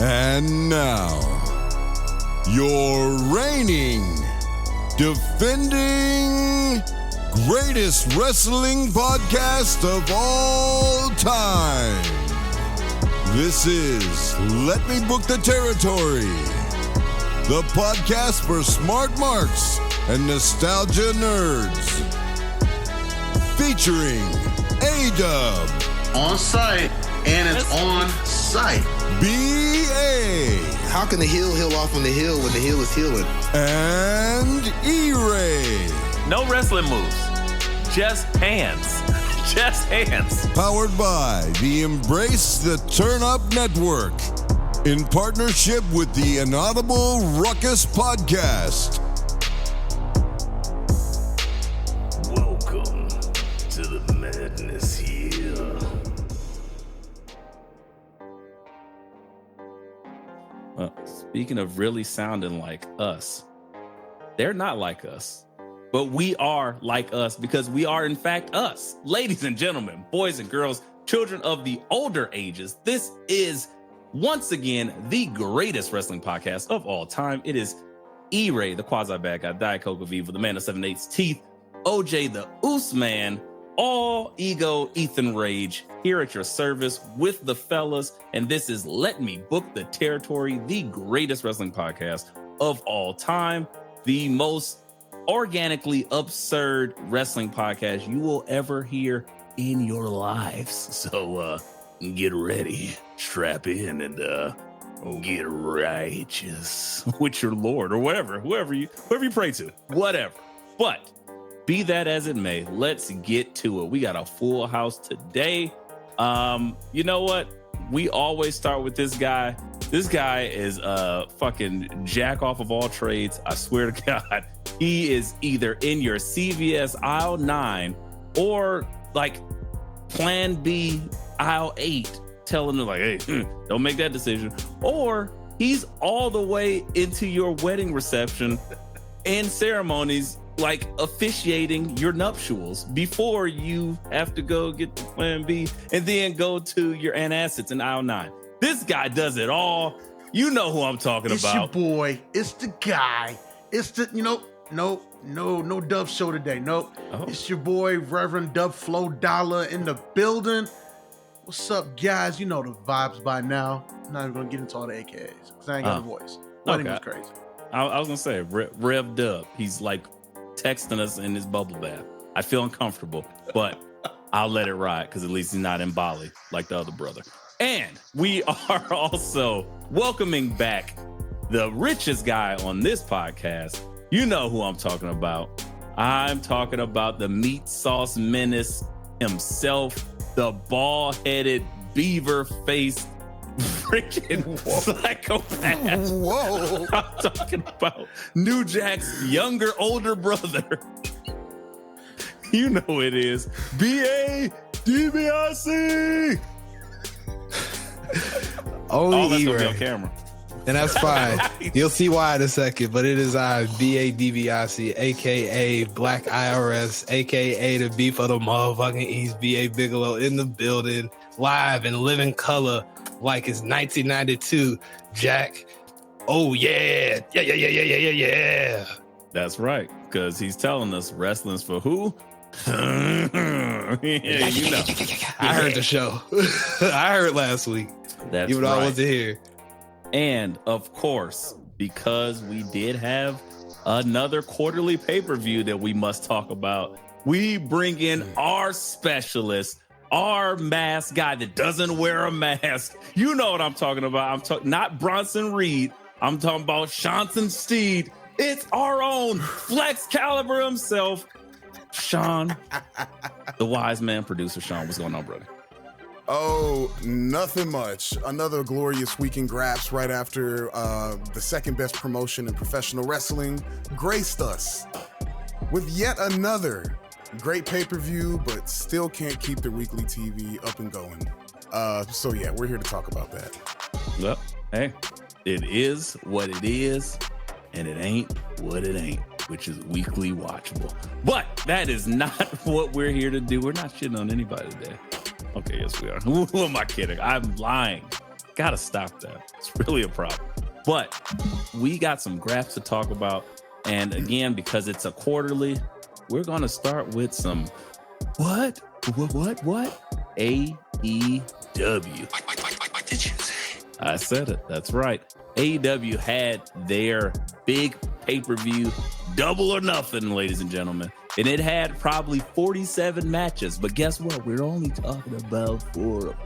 And now, your reigning, defending, greatest wrestling podcast of all time. This is Let Me Book the Territory, the podcast for smart marks and nostalgia nerds. Featuring A-Dub. On site, and it's on site. B.A. How can the heel heal off on the heel when the heel is healing? And E-Ray. No wrestling moves. Just hands. Just hands. Powered by the Embrace the Turn Up Network. In partnership with the Inaudible Ruckus Podcast. Welcome to the madness here. Speaking of really sounding like us, they're not like us, but we are like us because we are in fact us. Ladies and gentlemen, boys and girls, children of the older ages, this is once again the greatest wrestling podcast of all time. It is E-Ray, the quasi-bad guy, Diet Coke Viva, the man of 7/8 teeth, OJ, the Oos Man, all ego Ethan Rage, here at your service with the fellas, and this is Let Me Book the Territory, the greatest wrestling podcast of all time, the most organically absurd wrestling podcast you will ever hear in your lives. So get ready, strap in, and get righteous with your Lord or whoever you pray to, whatever. But be that as it may, let's get to it. We got a full house today. You know what? We always start with this guy. This guy is a fucking jack off of all trades. I swear to God, he is either in your CVS aisle 9 or like Plan B aisle 8, telling them like, hey, don't make that decision. Or he's all the way into your wedding reception and ceremonies, like officiating your nuptials before you have to go get the Plan B and then go to your antacids in aisle 9. This guy does it all. You know who I'm talking about. It's your boy. It's the guy. It's the, no Dub show today. Nope. Oh. It's your boy, Reverend Dub Flow Dollar in the building. What's up, guys? You know the vibes by now. I'm not even going to get into all the AKAs because I ain't got a voice. Wedding was crazy. I was going to say, Rev Dub. He's like texting us in his bubble bath. I feel uncomfortable, but I'll let it ride because at least he's not in Bali like the other brother. And we are also welcoming back the richest guy on this podcast. You know who I'm talking about. I'm talking about the meat sauce menace himself, the bald-headed, beaver-faced freaking psychopath. Whoa. I'm talking about New Jack's younger, older brother. You know it is. B.A. DiBiase. Only that's E-Ray. gonna be on camera. And that's fine. You'll see why in a second, but it is I, B.A. DiBiase, a.k.a. Black IRS, a.k.a. the beef of the motherfucking East, B.A. Bigelow in the building, live in living color like it's 1992. Jack, oh yeah. Yeah. That's right, because he's telling us wrestling's for who? Yeah, you know. I heard the show. I heard last week. That's even though right. I wasn't here. And of course, because we did have another quarterly pay-per-view that we must talk about, we bring in our specialist, our mask guy that doesn't wear a mask. You know what I'm talking about. I'm talking not Bronson Reed. I'm talking about Shanson Steed. It's our own Flex Caliber himself, Sean, the wise man producer. Sean, what's going on, brother? Oh, nothing much. Another glorious week in Graps right after the second best promotion in professional wrestling graced us with yet another great pay-per-view, but still can't keep the weekly TV up and going. So yeah, we're here to talk about that. Well, hey, it is what it is, and it ain't what it ain't, which is weekly watchable. But that is not what we're here to do. We're not shitting on anybody today. Okay, yes, we are. Who am I kidding? I'm lying. Gotta stop that. It's really a problem. But we got some graphs to talk about. And again, because it's a quarterly, we're going to start with some what? AEW. What did you say? I said it. That's right. AEW had their big pay-per-view, Double or Nothing, ladies and gentlemen. And it had probably 47 matches. But guess what? We're only talking about 4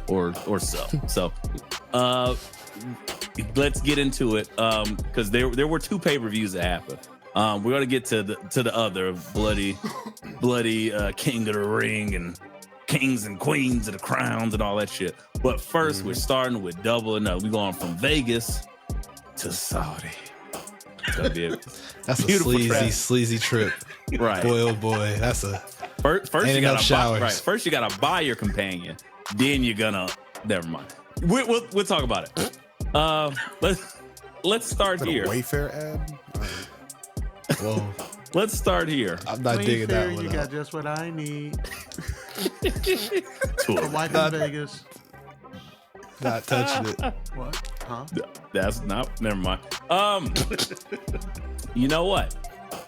or so. So let's get into it. Because there were 2 pay-per-views that happened. We're gonna get to the other bloody King of the Ring and Kings and Queens of the Crowns and all that shit. But first, we're starting with Double or Nothing. We're going from Vegas to Saudi. It's gonna be that's a sleazy trip. Right. Boy, oh boy. That's a first you gotta showers. buy, right. First you gotta buy your companion. Then you're gonna never mind. We'll talk about it. Let's start here. Wayfair ad. Whoa. Let's start here. I'm not digging that one. You got just what I need. Cool. A wife in Vegas. Not touching it. What? Huh? That's not. Never mind. You know what?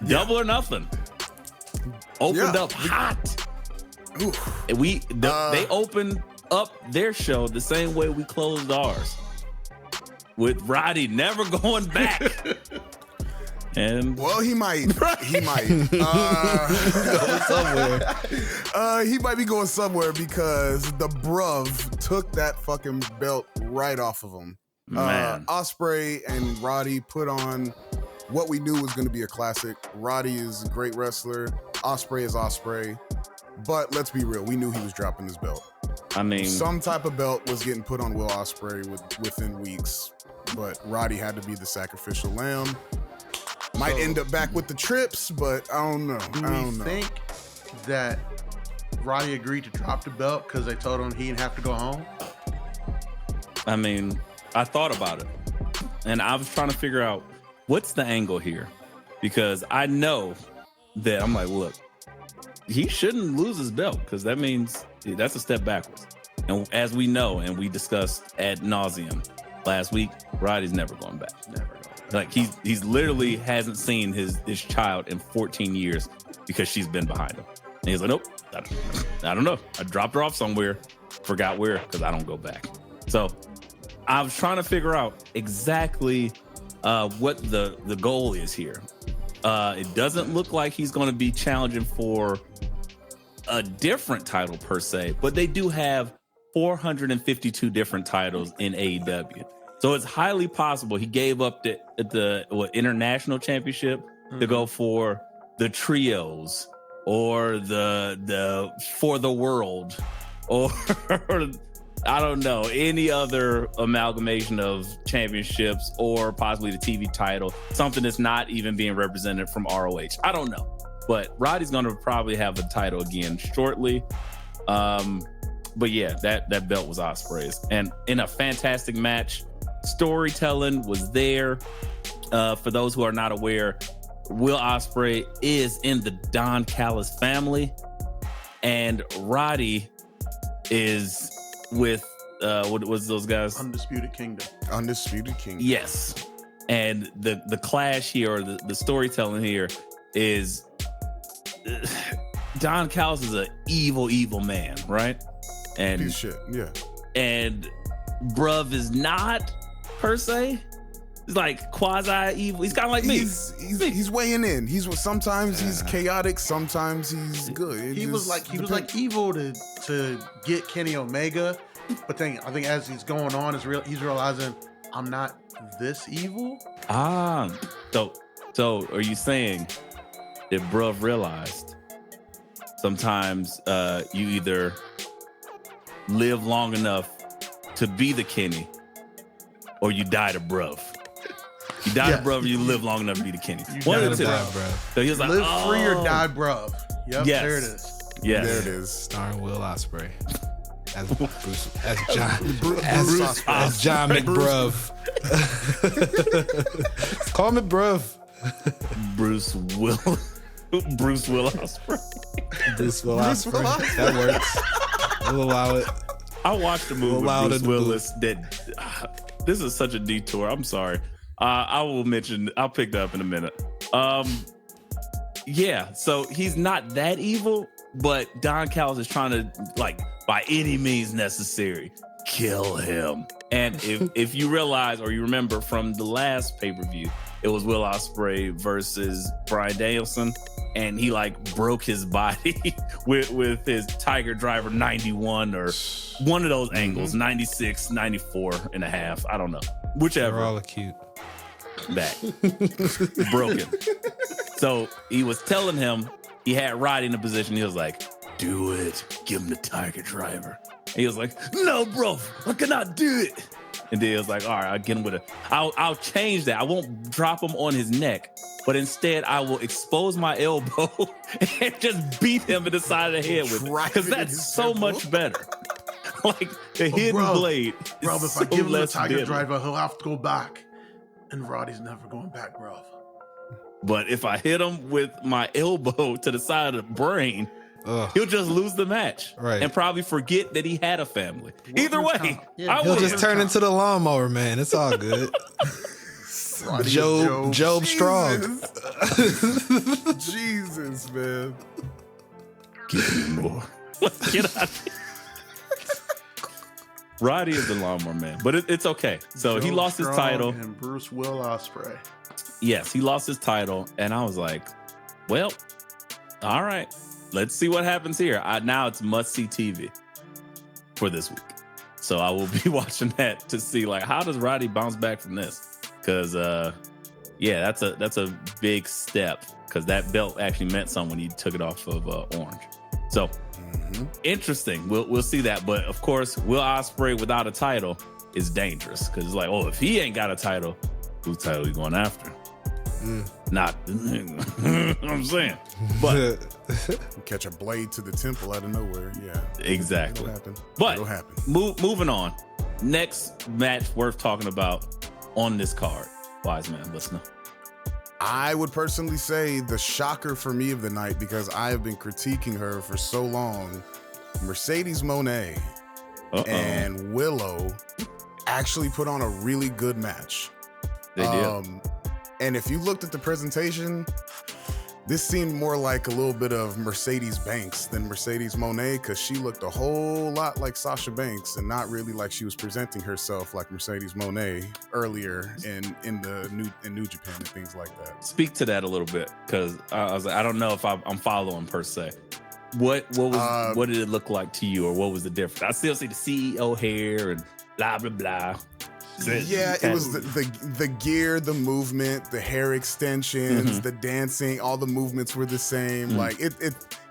Double or Nothing opened up hot. And they opened up their show the same way we closed ours, with Roddy never going back. And well, he might. He might. Going somewhere. He might be going somewhere because the bruv took that fucking belt right off of him. Man. Ospreay and Roddy put on what we knew was going to be a classic. Roddy is a great wrestler. Ospreay is Ospreay. But let's be real. We knew he was dropping his belt. I mean, some type of belt was getting put on Will Ospreay within weeks. But Roddy had to be the sacrificial lamb. Might end up back with the trips, but I don't know. Do we think that Roddy agreed to drop the belt because they told him he didn't have to go home? I mean, I thought about it, and I was trying to figure out what's the angle here, because I know that I'm like, look, he shouldn't lose his belt because that means that's a step backwards. And as we know, and we discussed ad nauseum last week, Roddy's never going back. Never going back. Like he's literally hasn't seen his child in 14 years because she's been behind him. And he's like, nope, I don't know. I dropped her off somewhere, forgot where, because I don't go back. So I was trying to figure out exactly what the goal is here. It doesn't look like he's going to be challenging for a different title per se, but they do have 452 different titles in AEW. So it's highly possible he gave up the international championship to go for the trios or the for the world or I don't know, any other amalgamation of championships or possibly the TV title, something that's not even being represented from ROH. I don't know. But Roddy's going to probably have a title again shortly. But yeah, that belt was Ospreay's. And in a fantastic match, storytelling was there. For those who are not aware, Will Ospreay is in the Don Callis family, and Roddy is with what was those guys? Undisputed Kingdom. Yes, and the clash here, or the storytelling here, is Don Callis is an evil man, right? And piece of shit, yeah. And bruv is not per se. He's like quasi evil. He's kind of like me. He's weighing in. Sometimes he's chaotic. Sometimes he's good. He was like evil to get Kenny Omega, but then I think as he's going on, he's realizing I'm not this evil. So are you saying that bruv realized sometimes you either live long enough to be the Kenny, or you die to bruv. You die to bruv, or you live long enough to be the Kenny. One of the two. So he was like, live free or die bruv. Yep, yes. There it is. Yes. There it is. Starring Will Ospreay as John McBruv. Call me Bruv. Bruce Will Ospreay. Bruce Will Ospreay. That works. We'll allow it. I watched a movie Loud with in Bruce the Willis that this is such a detour. I'm sorry. I'll pick that up in a minute. Yeah, so he's not that evil, but Don Callis is trying to, like, by any means necessary, kill him. And if you realize or you remember from the last pay-per-view, it was Will Ospreay versus Bryan Danielson, and he like broke his body with his Tiger Driver 91 or one of those angles, 96, 94 and a half. I don't know. Whichever. They're all cute. Back. Broken. So he was telling him, he had Roddy in a position. He was like, do it. Give him the Tiger Driver. And he was like, no, bro, I cannot do it. And then he was like, all right, I'll get him with I'll change that. I won't drop him on his neck, but instead I will expose my elbow and just beat him in the side of the head with it. Because that's so much better. Like the hidden blade. Bro, if so I give him the Tiger deadly. Driver, he'll have to go back. And Roddy's never going back, bro. But if I hit him with my elbow to the side of the brain, he'll just lose the match, right? And probably forget that he had a family. Either way, he'll just turn into the lawnmower man. It's all good. Job Strong. Jesus, man. Give me more. Get out of here. Roddy is the lawnmower man, but it's okay. So he lost his title. And Bruce Will Ospreay. Yes, he lost his title, and I was like, well, all right. Let's see what happens here. Now it's must-see TV for this week. So I will be watching that to see, like, how does Roddy bounce back from this? Because, yeah, that's a big step, because that belt actually meant something when he took it off of Orange. So, interesting. We'll see that. But, of course, Will Ospreay without a title is dangerous, because it's like, oh, if he ain't got a title, whose title are you going after? Not I'm saying, but catch a blade to the temple out of nowhere. Yeah, exactly. It'll happen. But it'll happen. Moving on. Next match worth talking about on this card. Wise man, listener. I would personally say the shocker for me of the night, because I have been critiquing her for so long. Mercedes Moné and Willow actually put on a really good match. They did. And if you looked at the presentation, this seemed more like a little bit of Mercedes Banks than Mercedes Moné, because she looked a whole lot like Sasha Banks and not really like she was presenting herself like Mercedes Moné earlier in New Japan and things like that. Speak to that a little bit, because I was like, I don't know if I'm following per se. What did it look like to you, or what was the difference? I still see the CEO hair and blah blah blah. It was the gear, the movement, the hair extensions, the dancing, all the movements were the same. Like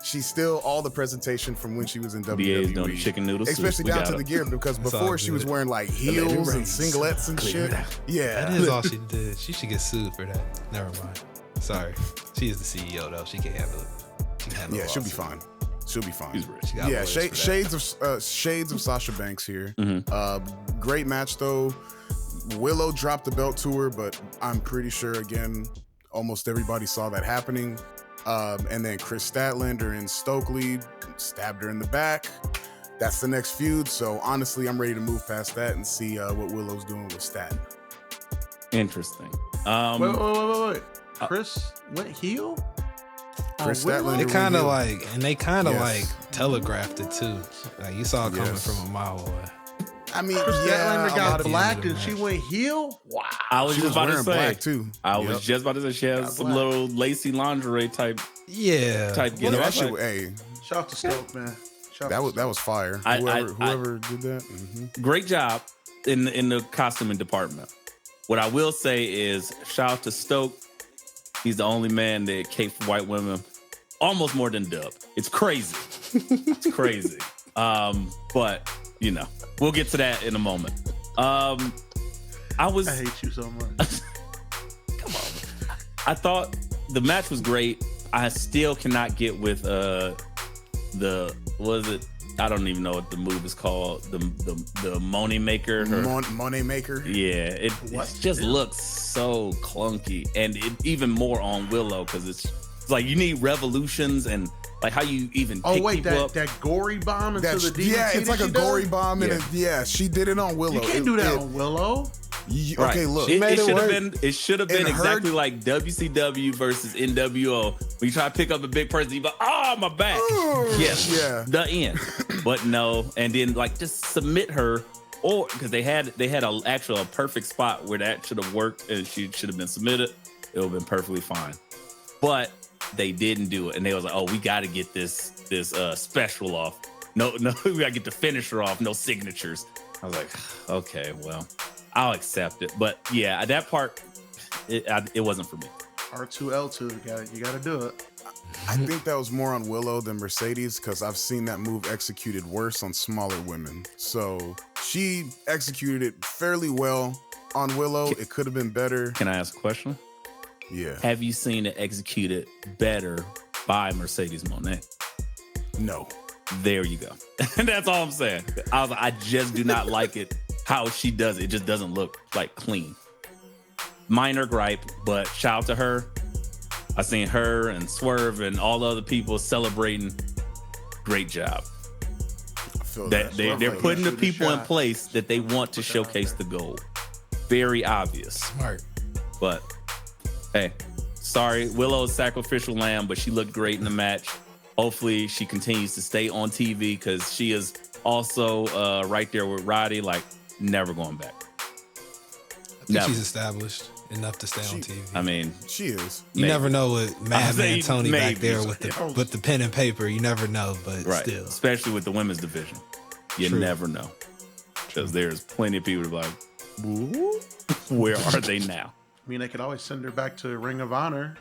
she's still all the presentation from when she was in WWE. Doing chicken noodles, especially down to the gear, because before she was wearing like heels and singlets and shit. Yeah, that is all she did. She should get sued for that. Never mind. Sorry, she is the CEO though. She can handle it. She'll be fine. She'll be fine. He's rich. Yeah, shades of Sasha Banks here. Great match though. Willow dropped the belt to her, but I'm pretty sure again, almost everybody saw that happening. And then Chris Statlander and Stokely stabbed her in the back. That's the next feud. So honestly, I'm ready to move past that and see what Willow's doing with Stat. Interesting. Wait. Chris went heel? Chris Statlander. They kind of like telegraphed it too. Like you saw it coming from a mile away. I mean, Statlander got black and match. she went heel. Wow. I was just about to say black too. I was just about to say she has some little lacy lingerie type. Type Well, that shit. Like, hey, shout out to Stoke, man. That was fire. Whoever did that. Great job in the costuming department. What I will say is shout out to Stoke. He's the only man that caped for white women almost more than Dub. It's crazy. It's crazy. But you know, we'll get to that in a moment. I hate you so much. Come on. I thought the match was great. I still cannot get with I don't even know what the move is called. The Money Maker. Money Maker. Yeah, it just looks so clunky, and it even more on Willow, because it's like you need revolutions and Like how you even Oh pick wait, people up. that gory bomb into the DDT. Yeah, it's like a gory bomb, and Yeah. she did it on Willow. You can't do that on Willow. Right. Okay, look, It should have been In her- exactly like WCW versus NWO. When you try to pick up a big person, you go, "Oh, my back." Yes, yeah. the end. But no, and then like just submit her, or because they had a perfect spot where that should have worked, and she should have been submitted. It would have been perfectly fine. But they didn't do it, and they was like, "Oh, we got to get this special off. No, we got to get the finisher off. No signatures." I was like, "Okay, well, I'll accept it." But yeah, that part, it wasn't for me. R2L2, you got to do it. I think that was more on Willow than Mercedes because I've seen that move executed worse on smaller women. So she executed it fairly well on Willow. It could have been better. Can I ask a question? Yeah. Have you seen it executed better by Mercedes Moné? No. There you go. That's all I'm saying. I just do not like it how she does it. It just doesn't look like clean. Minor gripe, but shout out to her. I seen her and Swerve and all the other people celebrating. Great job. I feel That they're putting the people in place that they want to showcase the goal. Very obvious. Smart. But hey, sorry, Willow's sacrificial lamb, but she looked great in the match. Hopefully she continues to stay on TV because she is also right there with Roddy, like never going back. I think she's established enough to stay on TV. I mean, she is. You never know with Madman Tony back there with maybe. the pen and paper. You never know, but right. still. Especially with the women's division. You True. never know. Because there's plenty of people to be like, "Woo? Where are they now?" I mean, they could always send her back to Ring of Honor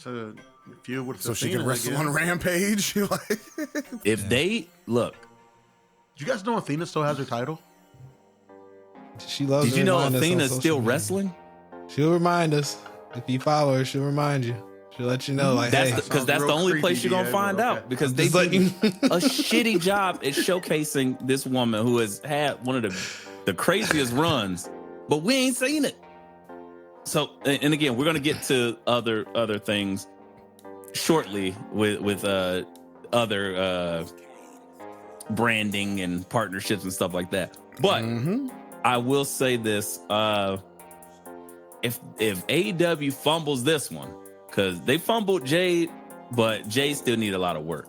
to feud with So she Athena can wrestle again. on Rampage. Like, If they look, Do you guys know Athena still has her title? She loves did to you know remind us on Athena's social still media. wrestling? She'll remind us. If you follow her, she'll remind you. She'll let you know, like, That's hey, because that's the real only creepy, place you're gonna DA, find but out okay. because I'm they just did letting a shitty job at showcasing this woman who has had one of the craziest runs, but we ain't seen it. So, and again, we're gonna get to other things shortly with other branding and partnerships and stuff like that. But I will say this: if AEW fumbles this one, because they fumbled Jade, but Jade still need a lot of work.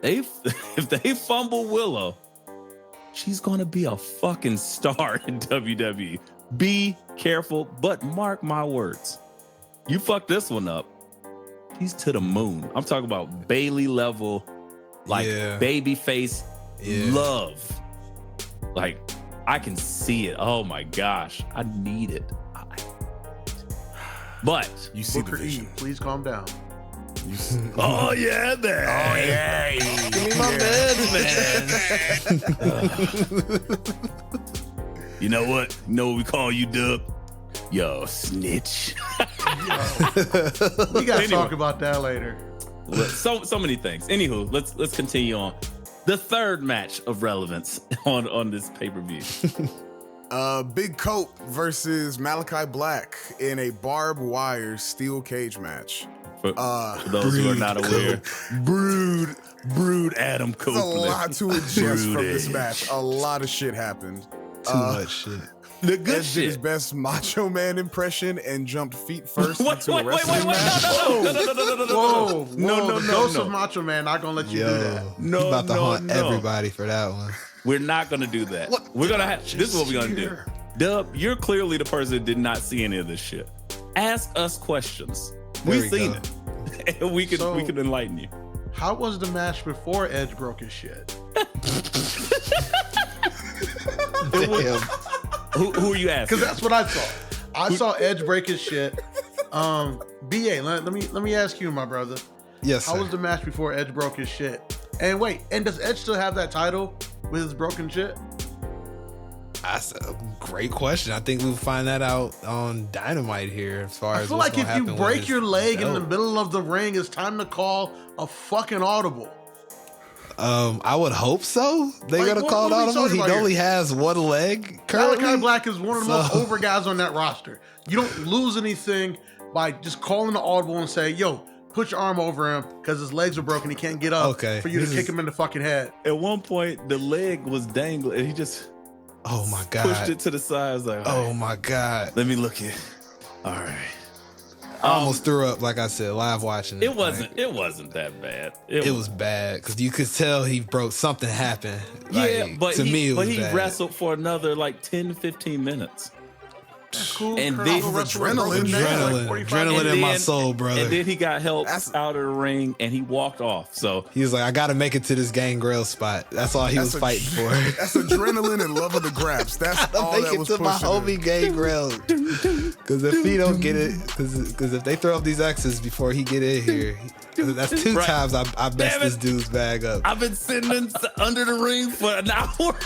If they fumble Willow, she's gonna be a fucking star in WWE. Be careful, but mark my words. You fuck this one up, he's to the moon. I'm talking about Bailey level, like baby face love. Like I can see it. Oh my gosh, I need it. But you see Booker the E, vision. please calm down. You see, oh yeah, man. oh yeah. give me my beds, man. You know what? You know what we call you, Dub? Yo, snitch. We gotta talk about that later. So many things. Anywho, let's continue on. The third match of relevance on this pay-per-view. Big Cope versus Malachi Black in a barbed wire steel cage match. For those who are not aware, Brood Adam There's a Copeland. lot to ingest from this Broodage. match. A lot of shit happened. Too much shit. The good Edge did his shit. best Macho Man impression and jumped feet first Wait, into a wait, wrestling wait, match. Whoa, No, the ghost of Macho Man not gonna let you do Yo, that. No, you about to no, haunt no. everybody for that one. We're not gonna do that. We're gonna have. This is what we're gonna do. Dub, you're clearly the person that did not see any of this shit. Ask us questions. There We've we seen go. it, and we So- can enlighten you. How was the match before Edge broke his shit? Damn. Who are you asking? Because that's what I saw. I saw Edge break his shit. BA, let me ask you, my brother. Yes, How sir. was the match before Edge broke his shit? And wait, and does Edge still have that title with his broken shit? That's a great question. I think we'll find that out on Dynamite here as far I as feel what's like gonna if you happen with break his your leg in the belt. middle of the ring, it's time to call a fucking audible. I would hope so. They're Like, gonna what- call it what are we audible. talking He about only here? has one leg currently. Malachi Black is one of the most So- over guys on that roster. You don't lose anything by just calling the audible and say, yo, put your arm over him because his legs are broken. He can't get up. Okay. For you to kick him in the fucking head. At one point, the leg was dangling, and he just Oh my God. pushed it to the side. I was like, Oh my God. let me look it. All right. I almost threw up, like I said, live watching it. It wasn't that bad. It was bad because you could tell he broke. Something happened. Yeah, Like, but to me, it was he bad. wrestled for another like 10, 15 minutes. That's cool. And Kurt then- Angle wrestled with a broken neck for like 45 Adrenaline minutes. in my soul, brother. And then he got help That's- out of the ring, and he walked off. So He was like, I got to make it to this Gangrel spot. That's all he was fighting for. That's adrenaline and love of the Graps. That's all Make that it was to my pushing him. homie Gangrel. Because if he don't get it, because if they throw up these X's before he get in here, that's two Right. times I messed Damn this it. dude's bag up. I've been sitting under the ring for an hour.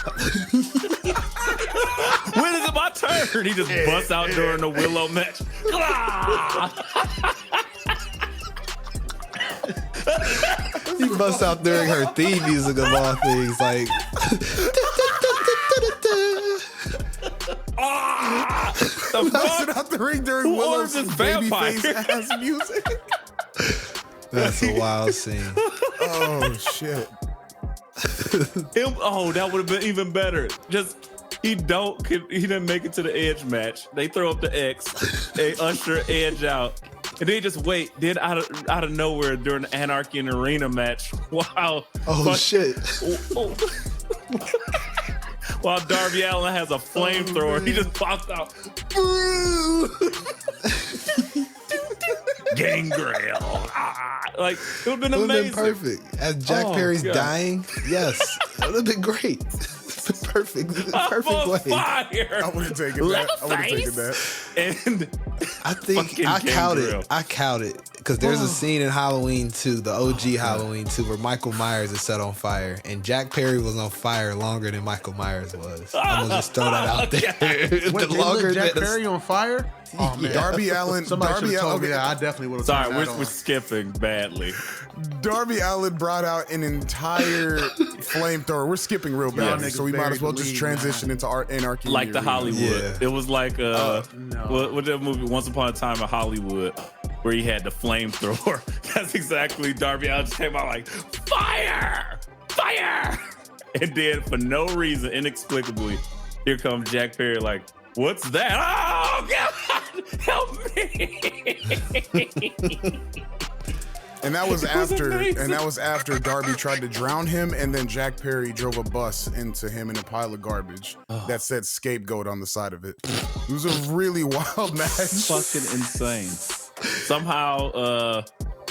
When is it my turn? He just busts out during the Willow match. He busts out during her theme music of all things, like. The Busting fuck? out the ring during Who Willow's orders this vampire? babyface ass music. That's a wild scene. Oh shit! That would have been even better. Just he didn't make it to the Edge match. They throw up the X, they usher Edge out, and they just wait. Then out of nowhere during the Anarchy in the Arena match, wow! Oh shit! While Darby Allin has a flamethrower, he just pops out. Gangrel. Like, it would have been It would have amazing. been perfect. As Jack Oh, Perry's God. dying, yes, it would have been great. It's a perfect I'm on way. fire. I would have taken that. I would have taken that. And I think Fucking I Gangrel. counted because there's a scene in Halloween 2, the OG Halloween 2, where Michael Myers is set on fire, and Jack Perry was on fire longer than Michael Myers was. I'm gonna just throw that out there. Wait, The they longer lit Jack that- Perry on fire? Oh man, Darby Allin. Somebody should Darby have told me Allin. that. I definitely would have. sorry, that we're on. skipping badly. Darby Allin brought out an entire flamethrower. We're skipping real Y'all badly, niggas so we might as well buried just the lead, transition into our Anarchy. Like the Hollywood. Yeah. It was like no. what that movie Once Upon a Time in Hollywood, where he had the flamethrower. That's exactly Darby Allin just came out like fire, fire, and then for no reason, inexplicably, here comes Jack Perry like, what's that? Oh God, help me! And that was It was after, amazing. and that was after Darby tried to drown him, and then Jack Perry drove a bus into him in a pile of garbage that said "scapegoat" on the side of it. It was a really wild match. Fucking insane. Somehow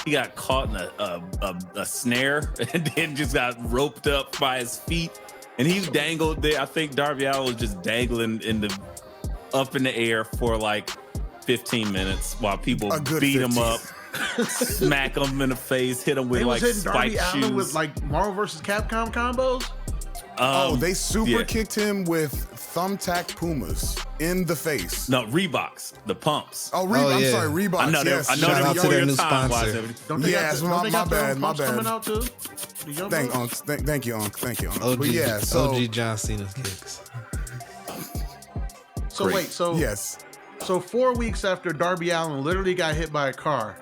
he got caught in a snare and then just got roped up by his feet, and he dangled there. I think Darby Allin was just dangling up in the air for like 15 minutes while people A good beat him 15. up, smack him in the face, hit him with They was like hitting Darby spike Allin shoes. with like Marvel vs. Capcom combos. They super yeah. kicked him with thumbtack Pumas in the face. No, Reeboks, the pumps. Oh, Oh, I'm yeah. sorry, Reeboks. I know yes. I know Shout they're out to before their your new time, sponsor. Wise. Don't they Yes, got the, don't they my got their bad, own my pumps bad. coming out too? The Young Thank Bucks? Unc. Thank you, Unc. Thank you, Unc. OG, But yeah, so OG John Cena's kicks. So Great. wait, so yes, so 4 weeks after Darby Allin literally got hit by a car,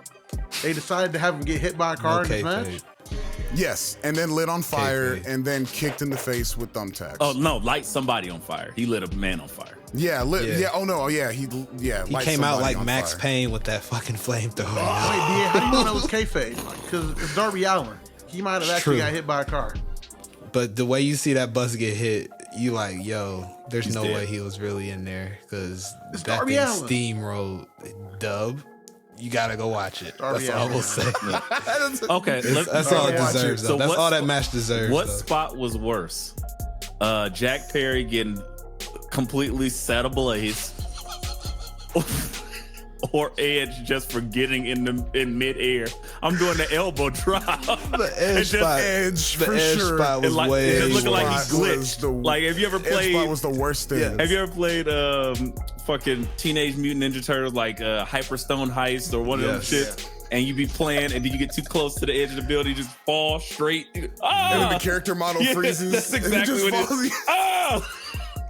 they decided to have him get hit by a car in this match. kayfabe. yes, and then lit on fire, Kayfabe. and then kicked in the face with thumbtacks. Oh no, light somebody on fire. He lit a man on fire. yeah, Yeah. yeah. Oh no, oh yeah, he He light came out somebody like on Max fire. Payne with that fucking flamethrower. Wait, DA, how do you know that was kayfabe? Because it's Darby Allin. He might have actually True. got hit by a car. But the way you see that bus get hit, you like, yo, there's He's no dead. way he was really in there because It's that Darby thing Allin. steamrolled. Dub, you gotta go watch it. Darby That's all I will Allin. say. Okay, That's all it watch deserves. it. Though. So That's what all that spot- match deserves. What though. spot was worse? Jack Perry getting completely set ablaze, or Edge just for getting in midair? I'm doing the elbow drop. The edge It's just spot, Edge the for edge sure. spot was It like way. it just looking like he Spot was glitched. the- Like, have you ever Edge played? spot was the worst thing. Yeah. Have you ever played fucking Teenage Mutant Ninja Turtles, like Hyperstone Heist or one of them Yes. shits? And you be playing, and then you get too close to the edge of the building, you just fall straight. And then Ah! the character model Yeah, freezes. That's and he exactly just what it falls- is. Ah!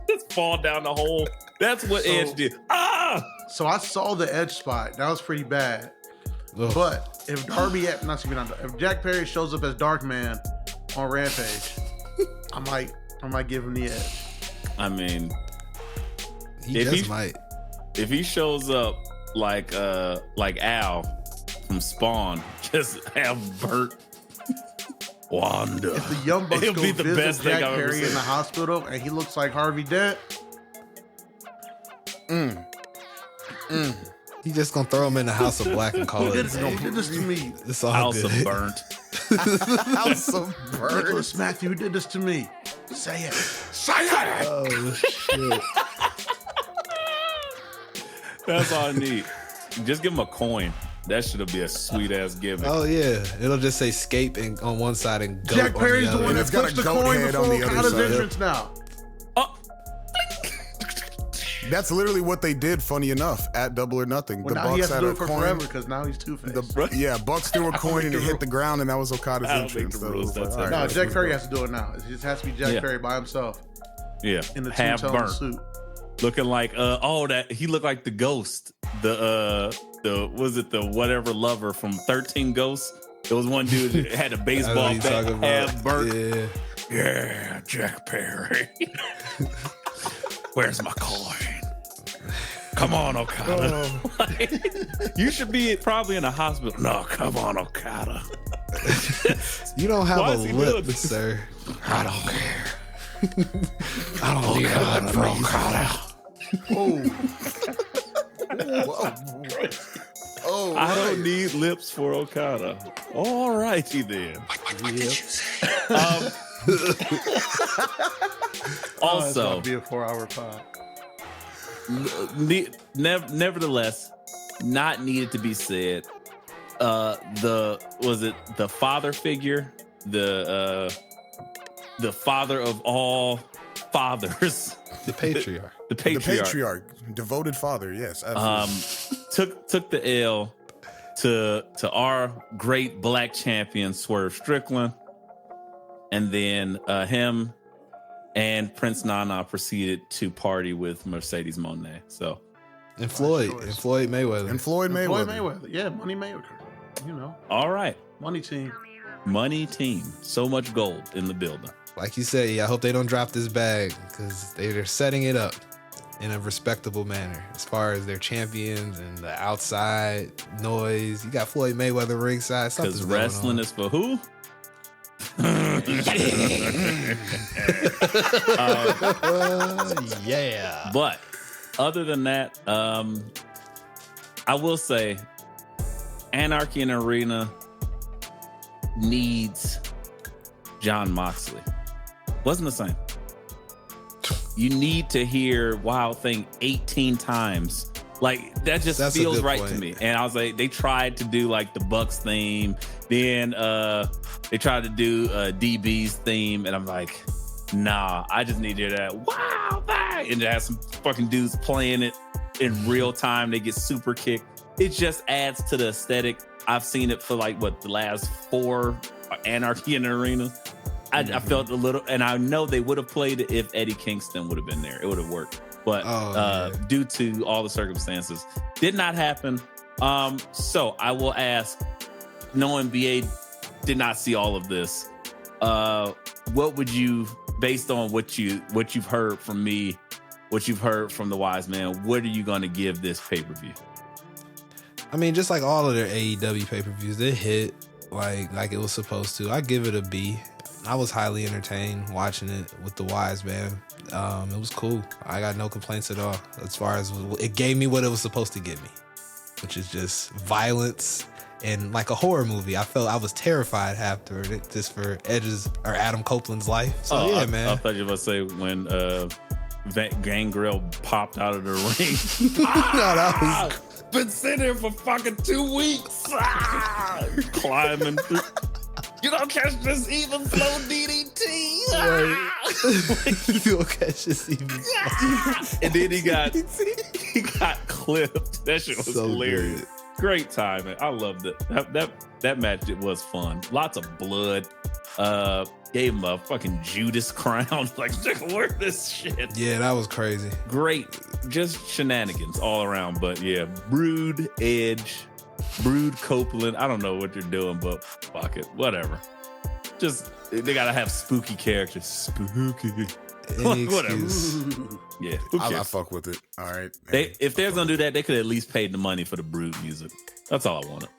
Just fall down the hole. That's what So- Edge did. Ah! So I saw the edge spot. That was pretty bad. Ugh. But if if Jack Perry shows up as Dark Man on Rampage, I might give him the edge. I mean, might. If he shows up like Al from Spawn, just have Burt Wanda. If the Young Bucks It'll go be the visit best thing Jack I've ever Perry in seen. the hospital and he looks like Harvey Dent, He just gonna throw him in the House of Black and call he it. did this to me. It's all House good. of Burnt. House of Birds. Nicholas Matthew did this to me. Say it. Oh shit! That's all I need. Just give him a coin. That should be a sweet ass gimmick. Oh yeah, it'll just say "scape" and on one side and "goat" Jack Perry's on the the one other. It's that got puts a the goat coin head on before the other Okada's side. entrance now. Oh, That's literally what they did, funny enough, at Double or Nothing. Well, The now he Bucks has to had do a it for coin. forever because now he's Two-Faced. Yeah, Bucks threw a coin and it hit the ground, and that was Okada's I don't think entrance. the So it rules, was like, that's all it. right, No, let's Jack move Perry on. has to do it now. It just has to be Jack Yeah. Perry by himself yeah. in the Half two-tone burnt. suit. Looking like that he looked like the ghost. The was it the whatever lover from 13 Ghosts? There was one dude that had a I know what baseball you're bat, talking about. half burnt. Yeah. Yeah, Jack Perry. Where's my coin? Come on, Okada. You should be probably in a hospital. No, come on, Okada. You don't have Why a is he lip, doing this? sir. I don't care. I don't need a lip for Okada. Oh, I don't right. need lips for Okada. All righty then. It's Also, about to be a 4-hour pod. nevertheless, not needed to be said. The father figure, the father of all fathers, The patriarch. the The patriarch, patriarch, devoted father, yes, absolutely. took the L to our great black champion Swerve Strickland, and then him and Prince Nana proceeded to party with Mercedes Moné. So And Floyd. choice. And Floyd Mayweather. And Floyd Mayweather. Floyd Mayweather. Yeah, Money Mayweather. You know, all right, money team. money team, so much gold in the building. Like you said, I hope they don't drop this bag because they're setting it up in a respectable manner as far as their champions and the outside noise. You got Floyd Mayweather ringside. Because Something's wrestling going is for who? on. Yeah. But other than that, I will say Anarchy in the Arena needs John Moxley. Wasn't the same. You need to hear Wild Thing 18 times. Like, that just That's a feels good right point. to me. And I was like, they tried to do like the Bucks theme. Then they tried to do DB's theme. And I'm like, nah, I just need to hear that wow thing. And to have some fucking dudes playing it in real time. They get super kicked. It just adds to the aesthetic. I've seen it for like, the last 4 Anarchy in the Arena. I felt a little, and I know they would have played it if Eddie Kingston would have been there. It would have worked. But due to all the circumstances, did not happen. So I will ask, knowing BA did not see all of this, what would you, based on what you've heard from me, what you've heard from the Wise Man, what are you going to give this pay-per-view? I mean, just like all of their AEW pay-per-views, they hit like it was supposed to. I give it a B. I was highly entertained watching it with the Wise Man. It was cool. I got no complaints at all. As far as it gave me what it was supposed to give me, which is just violence and like a horror movie. I felt I was terrified after it, just for Adam Copeland's life. So yeah, man. I thought you were about to say when Gangrel popped out of the ring. No, that was Been sitting here for fucking 2 weeks. Climbing through. You don't catch this even flow DDT. You'll catch this even. And then he got clipped. That shit was So hilarious. good. Great timing. I loved it. That match, it was fun. Lots of blood. Gave him a fucking Judas crown. Like, where this shit? Yeah, that was crazy. Great. Just shenanigans all around. But yeah, Brood, Edge, Brood, Copeland. I don't know what they're doing, but fuck it, whatever. Just they gotta have spooky characters. Spooky. Any Whatever. excuse. Yeah, who I cares? fuck with it. All right. If they're gonna do that, they could at least pay the money for the Brood music. That's all I wanted.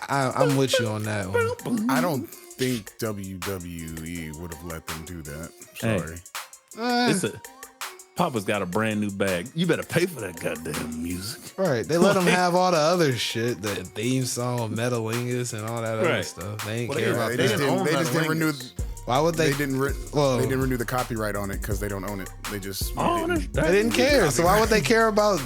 I'm with you on that one. I don't think WWE would have let them do that. Sorry. Papa's got a brand new bag. You better pay for that goddamn music. Right. They let them have all the other shit, the theme song, Metalingus, and all that other Right. stuff. They ain't Well, care yeah, about They that. just didn't own didn't Metalingus. renew. Why would They they? didn't. Well, They didn't renew the copyright on it because they don't own it. They just. Oh, didn't. They didn't care. So why would they care about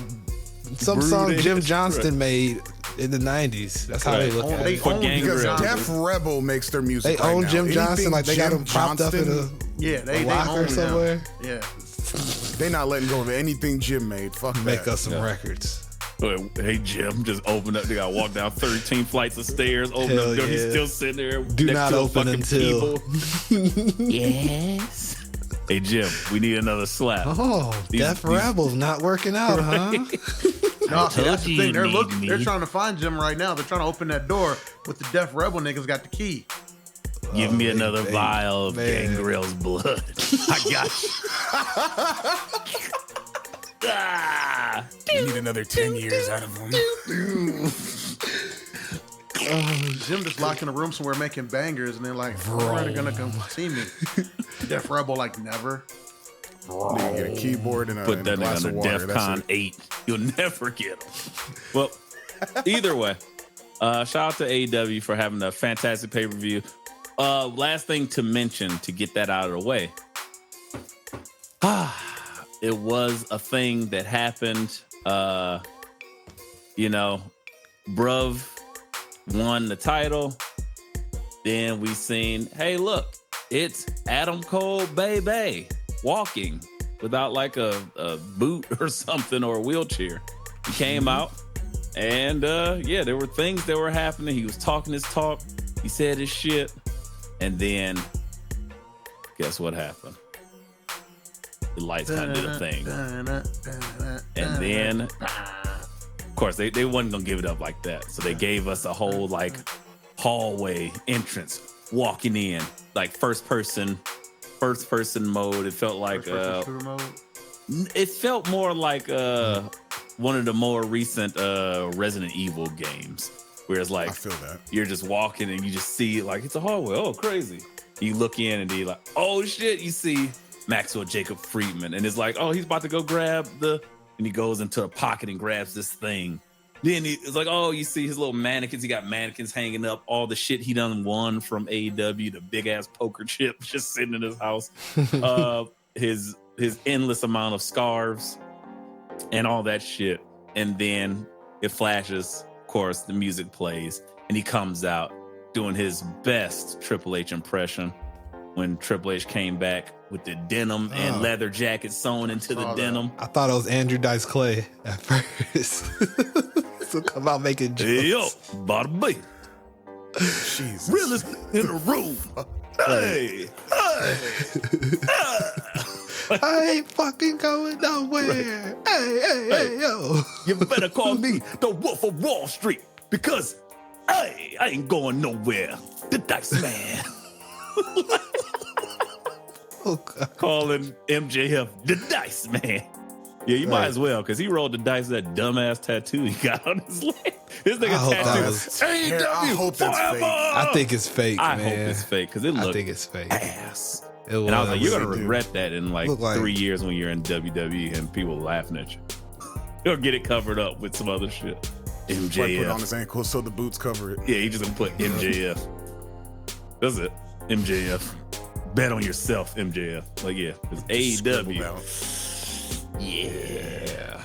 some Brood song Jim is- Johnston made in the 90s? That's how they Right. look at They it. For own Gang Because Grap. Def Rebel makes their They music. right own now. Jim Johnston Anything like they got Jim him propped up in Johnston, Yeah, they locker own him. somewhere. Yeah. They not letting go of anything Jim made. Fuck Make that. us some records. Hey Jim, just open up. They gotta walk down 13 flights of stairs. Open Hell up the door. He's yeah. still sitting there. Do next not to a open fucking until. people. Yes. Hey Jim, we need another slap. Oh, Def Rebel's not working out, huh? No, see, that's the thing. you need They're me. trying to find Jim right now. They're trying to open that door, but the Def Rebel niggas got the key. Give me another man. vial of Man. Gangrel's blood. I got you. Ah. We need another 10 years out of them. Jim just locked in a room somewhere making bangers, and they're like, "When are they gonna come see me?" Def Rebel like never. You get a keyboard and a, Put and a that glass nigga of on a water. That's DEFCON it. 8. You'll never get him. Well, either way, shout out to AEW for having a fantastic pay-per-view. Last thing to mention to get that out of the way. It was a thing that happened. Bruv won the title. Then we seen, hey, look, it's Adam Cole, baby, walking without like a boot or something or a wheelchair. He came out and there were things that were happening. He was talking his talk. He said his shit. And then guess what happened? The lights kind of did a thing. And then, of course, they wasn't gonna give it up like that. So they gave us a whole like hallway entrance, walking in, like first person mode. It felt like it felt more like one of the more recent Resident Evil games, where it's like I feel that. you're just walking and you just see like it's a hallway. Oh, crazy! You look in and you're like, oh shit! You see Maxwell Jacob Friedman, and it's like, oh, he's about to go grab and he goes into a pocket and grabs this thing. Then it's like, oh, you see his little mannequins. He got mannequins hanging up, all the shit he done won from AEW, the big ass poker chips just sitting in his house, his endless amount of scarves and all that shit. And then it flashes, of course, the music plays, and he comes out doing his best Triple H impression when Triple H came back with the denim and leather jacket sewn into the denim. I thought it was Andrew Dice Clay at first. So come out making jokes. Hey, yo, bada bing. Jesus. Realest in the room. Hey, I ain't fucking going nowhere. Hey, yo. you better call me the Wolf of Wall Street because I ain't going nowhere. The Dice Man. Oh, God. Calling MJF the Dice Man. Yeah, you might as well, because he rolled the dice with that dumbass tattoo he got on his leg. This I nigga hope that tattoo was- I hope that's forever. fake. I think it's fake, I man. hope it's fake, because it I looked think it's fake. ass. It was. And I was like, you're gonna really do. regret that in like Look like- 3 years when you're in WWE and people laughing at you. You'll get it covered up with some other shit. Like put it on MJF. his ankle so the boots cover it. Yeah, you just gonna put MJF. That's it. MJF. Bet on yourself, MJF. Like, yeah, it's Scribbled AEW. out. Yeah.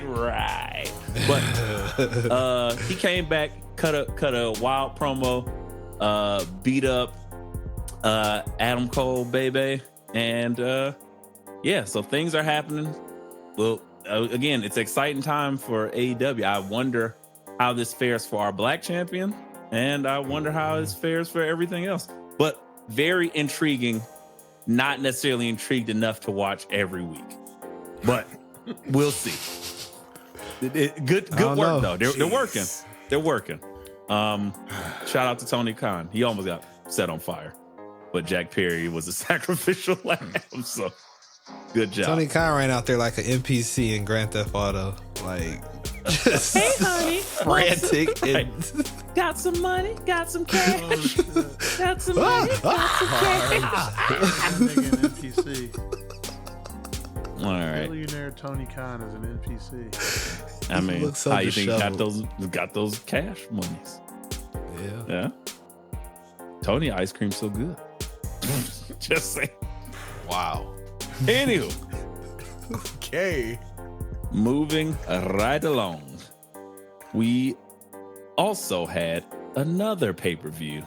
right. But he came back, cut a wild promo, beat up Adam Cole, baby. And so things are happening. Well, again, it's exciting time for AEW. I wonder how this fares for our black champion, and I wonder how this fares for everything else. But very intriguing, not necessarily intrigued enough to watch every week. But we'll see. Good don't work know. though. They're working. They're working. Shout out to Tony Khan. He almost got set on fire, but Jack Perry was a sacrificial lamb. So good job. Tony Khan ran out there like an NPC in Grand Theft Auto, like just hey honey, frantic. And got some money, got some cash, got some money, got some cash. Nigga, an NPC. All right. Billionaire Tony Khan is an NPC. I mean, looks so how you think disheveled. got those cash monies? yeah. Yeah. Tony ice cream so good. Just saying. Wow. Anywho, Okay. moving right along, we also had another pay-per-view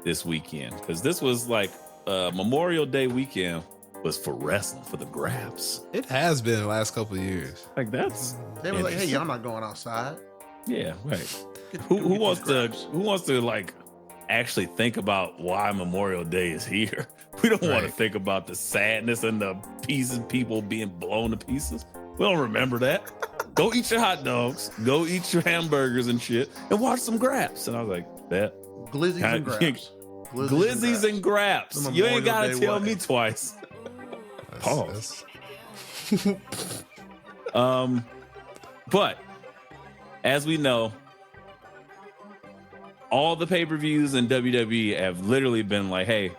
this weekend because this was like Memorial Day weekend was for wrestling, for the Graps. It has been the last couple of years. Like that's They were like, "Hey, y'all not going outside." yeah, right. Get- Who get these wants grabs. to like actually think about why Memorial Day is here? We don't want to Right. think about the sadness and the pieces, people being blown to pieces. We don't remember that. Go eat your hot dogs, go eat your hamburgers and shit, and watch some Graps. And I was like, that Glizzies and grabs. glizzies and Graps. The You ain't Memorial gotta Day tell way. me twice. Pause. But as we know, all the pay-per-views in WWE have literally been like, hey,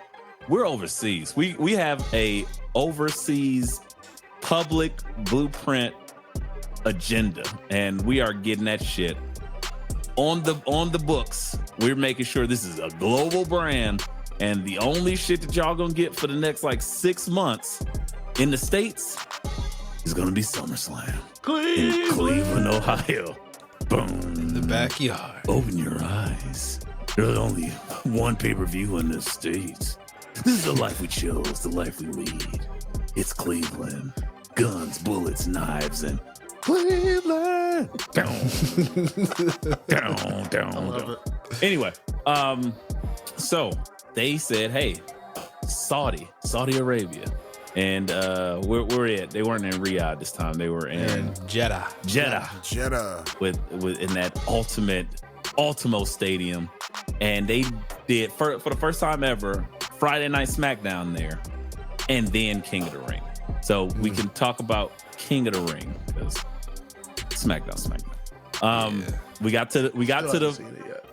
we're overseas. We have a overseas public blueprint agenda, and we are getting that shit on the books. We're making sure this is a global brand, and the only shit that y'all gonna get for the next like 6 months in the States is gonna be SummerSlam in Cleveland, Ohio. Boom. In the backyard. Open your eyes. There's only one pay-per-view in the States. This is the life we chose, the life we lead. It's Cleveland. Guns, bullets, knives, and Cleveland. Down. I love it. Anyway, so they said, hey, Saudi Arabia. And where at? They weren't in Riyadh this time. They were in Jeddah. Jeddah. with in that Ultimo Stadium, and they did for the first time ever Friday Night SmackDown there, and then King of the Ring. So we can talk about King of the Ring because SmackDown. We got to Still haven't the seen it yet.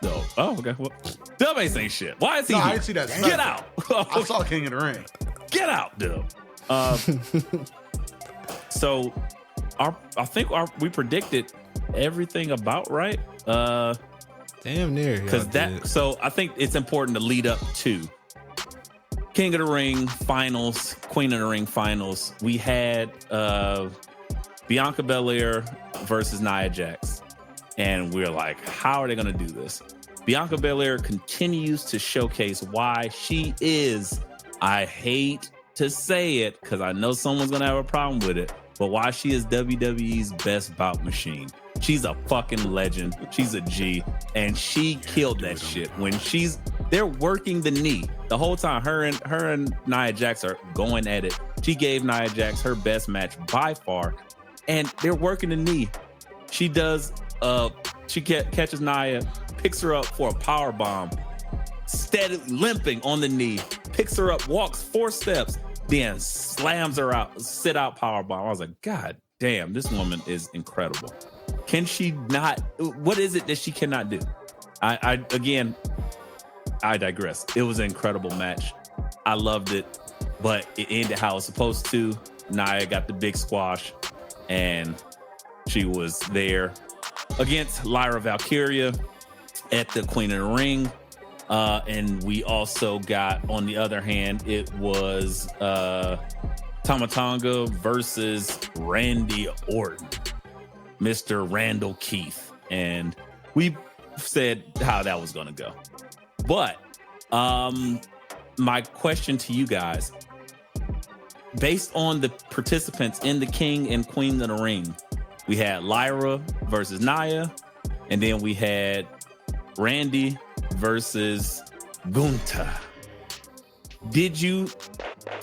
no. Oh, okay. Well, Dub ain't saying shit. Why is he No, I here? didn't see that. Get out! I saw King of the Ring. Get out, Dub. So we predicted everything about right. Damn near. Because so I think it's important to lead up to King of the Ring finals, Queen of the Ring finals. We had Bianca Belair versus Nia Jax, and we're like, how are they going to do this? Bianca Belair continues to showcase why she is, I hate to say it because I know someone's going to have a problem with it, but why she is WWE's best bout machine. She's a fucking legend. She's a G, and she killed that shit. When they're working the knee the whole time. Her and Nia Jax are going at it. She gave Nia Jax her best match by far, and they're working the knee. She does. She catches Nia, picks her up for a power bomb, steadily limping on the knee. Picks her up, walks 4 steps, then slams her out, sit out power bomb. I was like, God damn, this woman is incredible. Can she not? What is it that she cannot do? I digress. It was an incredible match. I loved it, but it ended how it was supposed to. Nia got the big squash, and she was there against Lyra Valkyria at the Queen of the Ring. And we also got, on the other hand, it was Tama Tonga versus Randy Orton. Mr. Randall Keith, and we said how that was going to go. But my question to you guys, based on the participants in the King and Queen of the Ring, we had Lyra versus Nia, and then we had Randy versus Gunther. Did you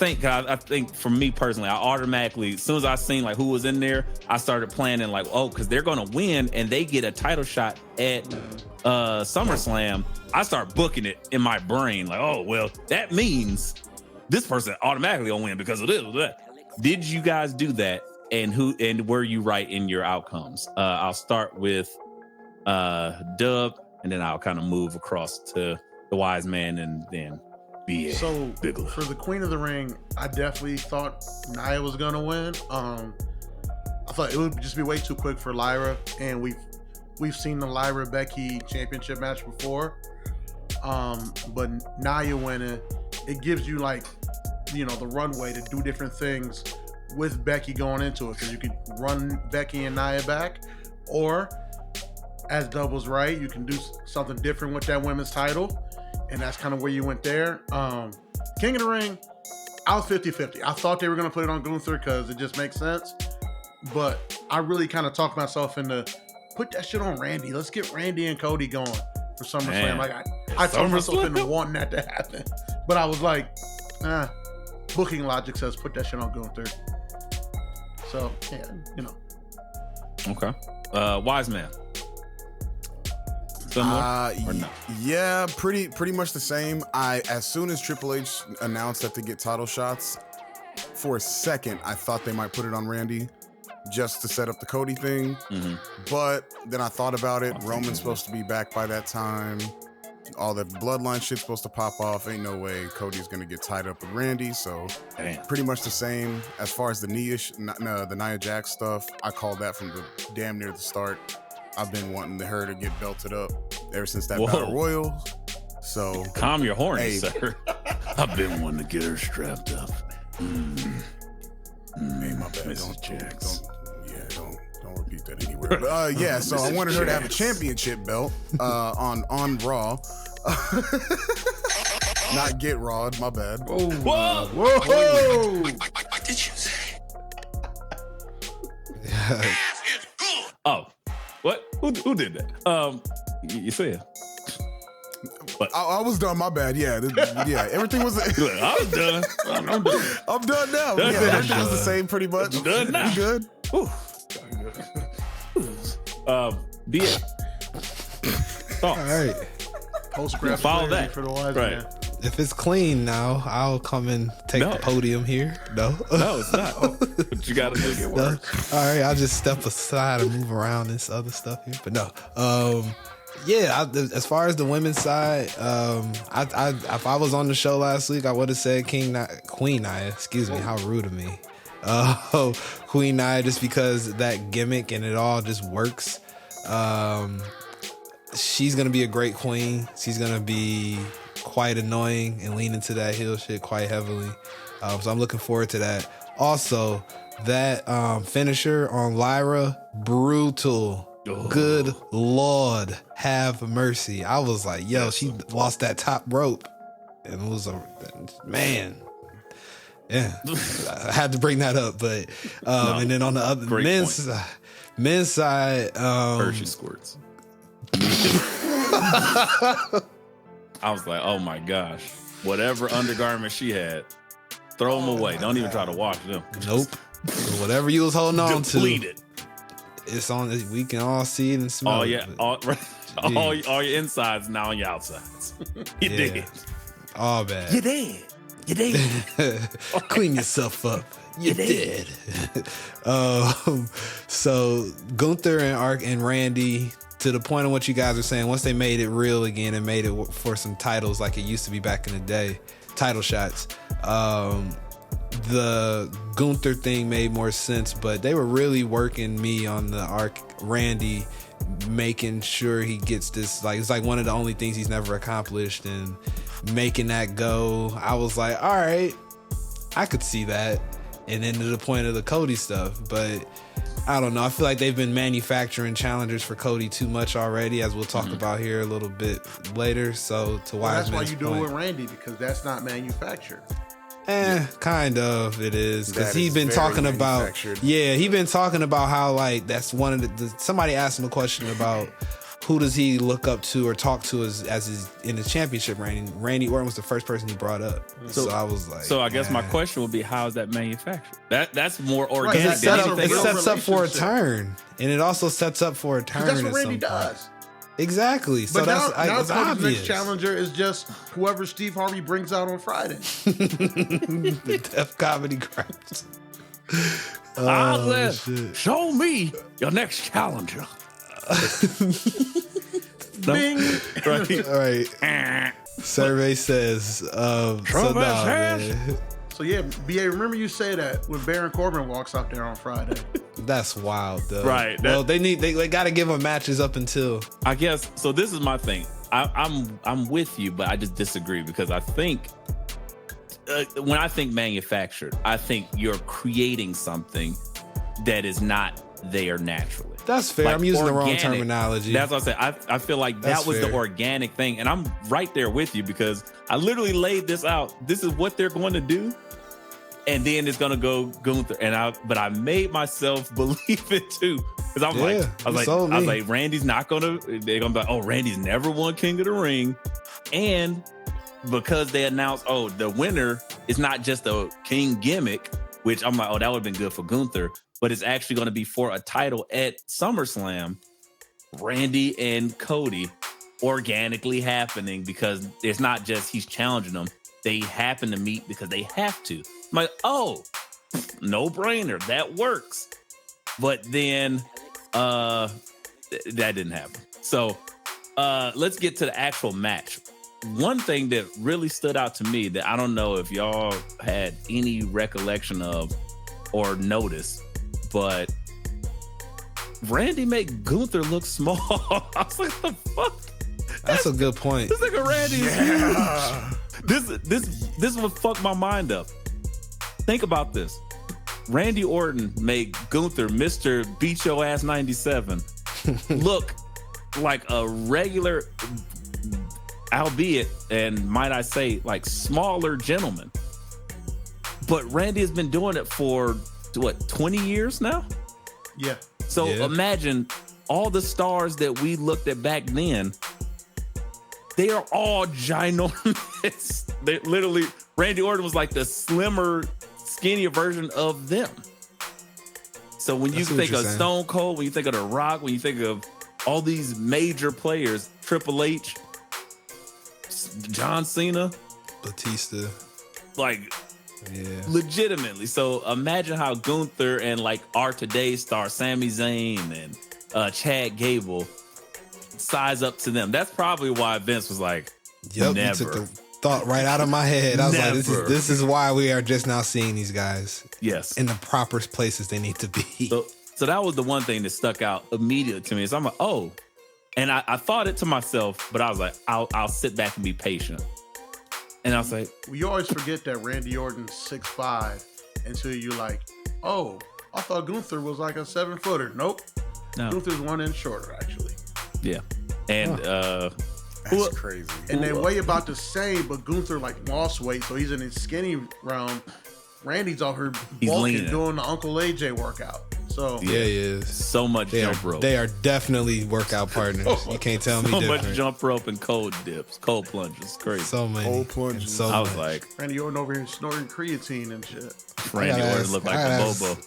think for me personally, I automatically, as soon as I seen like who was in there, I started planning like, oh, because they're gonna win and they get a title shot at SummerSlam. I start booking it in my brain like, oh well, that means this person automatically gonna win because of this or that. Did you guys do that? And were you right in your outcomes? I'll start with Dub, and then I'll kind of move across to the Wise Man, and then BA. So Bigelow. for the Queen of the Ring, I definitely thought Nia was gonna win. I thought it would just be way too quick for Lyra, and we've seen the Lyra Becky championship match before. But Nia winning, it gives you like, you know, the runway to do different things with Becky going into it, because you could run Becky and Nia back, or as Double's right, you can do something different with that women's title, and that's kind of where you went there. King of the Ring, I was 50-50. I thought they were going to put it on Gunther because it just makes sense, but I really kind of talked myself into put that shit on Randy. Let's get Randy and Cody going for SummerSlam. Like I told myself into wanting that to happen, but I was like, booking logic says put that shit on Gunther. So yeah, you know. Okay. Wise Man. Similar or not? Yeah, pretty much the same. As soon as Triple H announced that they get title shots, for a second I thought they might put it on Randy just to set up the Cody thing. Mm-hmm. But then I thought about it. Roman's supposed to be back by that time. All the bloodline shit's supposed to pop off. Ain't no way Cody's gonna get tied up with Randy. So pretty much the same. As far as the the Nia Jax stuff, I called that from the damn near the start. I've been wanting her to get belted up ever since that Battle Royal. So calm your horny, sir. I've been wanting to get her strapped up. Hey, my bad. Don't repeat that anywhere. But, yeah, so I wanted her to have a championship belt on Raw. Not get Raw, my bad. Whoa! What did you say? Oh, what? Who did that? You said. But I was done. My bad. Yeah, everything was. I was done. I'm done. I'm done now. Everything was the same, pretty much. I'm done now. You good? Be it. All right. Post-graph follow that for the Wise right. Man. If it's clean now, I'll come and take the podium here. No, it's not. But you got to make it work. All right, I'll just step aside and move around this other stuff here. But no, yeah. As far as the women's side, if I was on the show last week, I would have said Queen Nia. Excuse me, how rude of me. Queen Nia, just because that gimmick and it all just works. She's gonna be a great queen. She's gonna be quite annoying and lean into that heel shit quite heavily. So I'm looking forward to that. Also, that finisher on Lyra, brutal. Oh. Good Lord, have mercy. I was like, yo, she lost that top rope, and it was man. Yeah, I had to bring that up, but and then on the other men's side, Hershey squirts. I was like, oh my gosh, whatever undergarment she had, throw them away. Don't even try to wash them. Nope. Whatever you was holding on to, deplete it. It's on. We can all see it and smell. Oh yeah, all your insides now on your outsides. You did. All bad. You did. You did. Clean yourself up. You did. So Gunther and Randy, to the point of what you guys are saying, once they made it real again and made it for some titles like it used to be back in the day, title shots, the Gunther thing made more sense, but they were really working me on the arc Randy, making sure he gets this, like, it's like one of the only things he's never accomplished, and making that go. I was like, all right, I could see that. And then to the point of the Cody stuff, but I don't know. I feel like they've been manufacturing challengers for Cody too much already, as we'll talk about here a little bit later. So to that's why you do it with Randy, because that's not manufactured. Kind of it is, because he's been talking about, he's been talking about how, like, that's one of the somebody asked him a question about who does he look up to or talk to as his in the championship reign? Randy Orton was the first person he brought up. So I was like, so I guess my question would be, how is that manufactured? That's more organic. Right, than that's anything it else. sets up for a turn, and it also sets up for a turn. That's what at Randy some point. does. Exactly. So But that's now it's Cody's next obvious. challenger is just whoever Steve Harvey brings out on Friday. The Def Comedy Graps. Shit. Show me your next challenger. Bing. Right. All right. Survey says. So yeah, BA, remember you say that when Baron Corbin walks out there on Friday. That's wild, though. Right. Well, they got to give him matches up until. I guess so. This is my thing. I'm with you, but I just disagree because I think when I think manufactured, I think you're creating something that is not there naturally. That's fair. Like I'm using organic, the wrong terminology. That's what I said. I feel like That's that was fair. the organic thing. And I'm right there with you because I literally laid this out. This is what they're going to do. And then it's going to go Gunther. But I made myself believe it too. Because I was like, Randy's not going to, they're going to be like, oh, Randy's never won King of the Ring. And because they announced, oh, the winner is not just a King gimmick, which I'm like, oh, that would have been good for Gunther. But it's actually going to be for a title at SummerSlam. Randy and Cody organically happening because it's not just he's challenging them. They happen to meet because they have to. I'm like, oh, no brainer. That works. But then that didn't happen. So let's get to the actual match. One thing that really stood out to me that I don't know if y'all had any recollection of or noticed, but Randy made Gunther look small. I was like, what the fuck? That's a good point. This nigga Randy is huge. This would fuck my mind up. Think about this. Randy Orton made Gunther, Mr. Beat Your Ass 97, look like a regular, albeit, and might I say, like smaller gentleman. But Randy has been doing it for, 20 years now? Yeah. So imagine all the stars that we looked at back then, they are all ginormous. They literally, Randy Orton was like the slimmer, skinnier version of them. So when you think of Stone Cold, when you think of The Rock, when you think of all these major players, Triple H, John Cena, Batista, like legitimately. So imagine how Gunther and like our today's star, Sami Zayn and Chad Gable, size up to them. That's probably why Vince was like, Yep, never. you took the thought right out of my head. I was like, this is why we are just now seeing these guys in the proper places they need to be. So that was the one thing that stuck out immediately to me. So I'm like, oh. And I thought it to myself, but I was like, I'll sit back and be patient. And I was like, we always forget that Randy Orton's 6'5" until you're like, oh, I thought Gunther was like a 7-footer. Nope. No. Gunther's 1 inch shorter, actually. Yeah. And that's crazy. And they weigh about the same, but Gunther like lost weight, so he's in his skinny realm. Randy's out here bulking, doing the Uncle AJ workout. So he is. So much jump rope. They are definitely workout partners. You can't tell me different. So much jump rope and cold dips, cold plunges. Crazy. So many. Cold plunges. So I was like, Randy Orton over here snorting creatine and shit. Randy Orton looked like a bobo.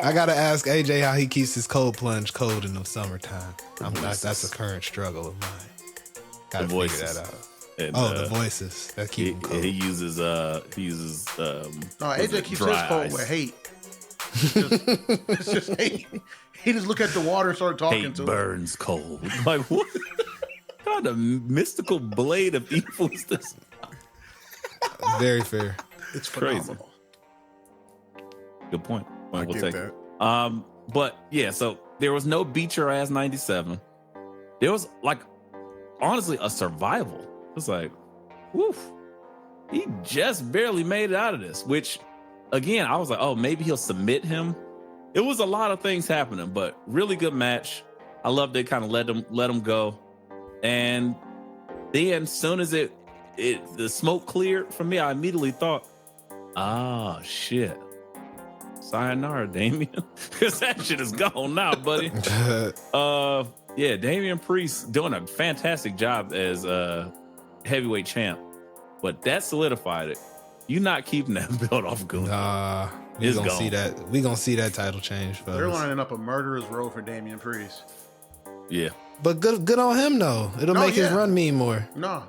I gotta ask AJ how he keeps his cold plunge cold in the summertime. That's a current struggle of mine. Gotta figure that out. And, the voices that keep him cold. He uses No, AJ keeps his cold with hate. It's just hate. He just look at the water and start talking to burns cold. Like what kind of mystical blade of evil is this? Very fair. It's crazy. Phenomenal. Good point. I We'll get take that. it. But yeah, so there was no Beat Your Ass 97. There was like honestly a survival. It's like, woof. He just barely made it out of this, which again, I was like, oh, maybe he'll submit him. It was a lot of things happening, but really good match. I love they kind of let him go. And then as soon as the smoke cleared from me, I immediately thought, shit. Sayonara, Damien. Because that shit is gone now, buddy. Yeah, Damian Priest doing a fantastic job as heavyweight champ, but that solidified it. You not keeping that belt off Gunther. Nah, we It's gonna gone. see that. We gonna see that title change, They're fellas. lining up a murderer's row for Damian Priest. Yeah. But good on him though. It'll No, make his yeah. run mean more. No,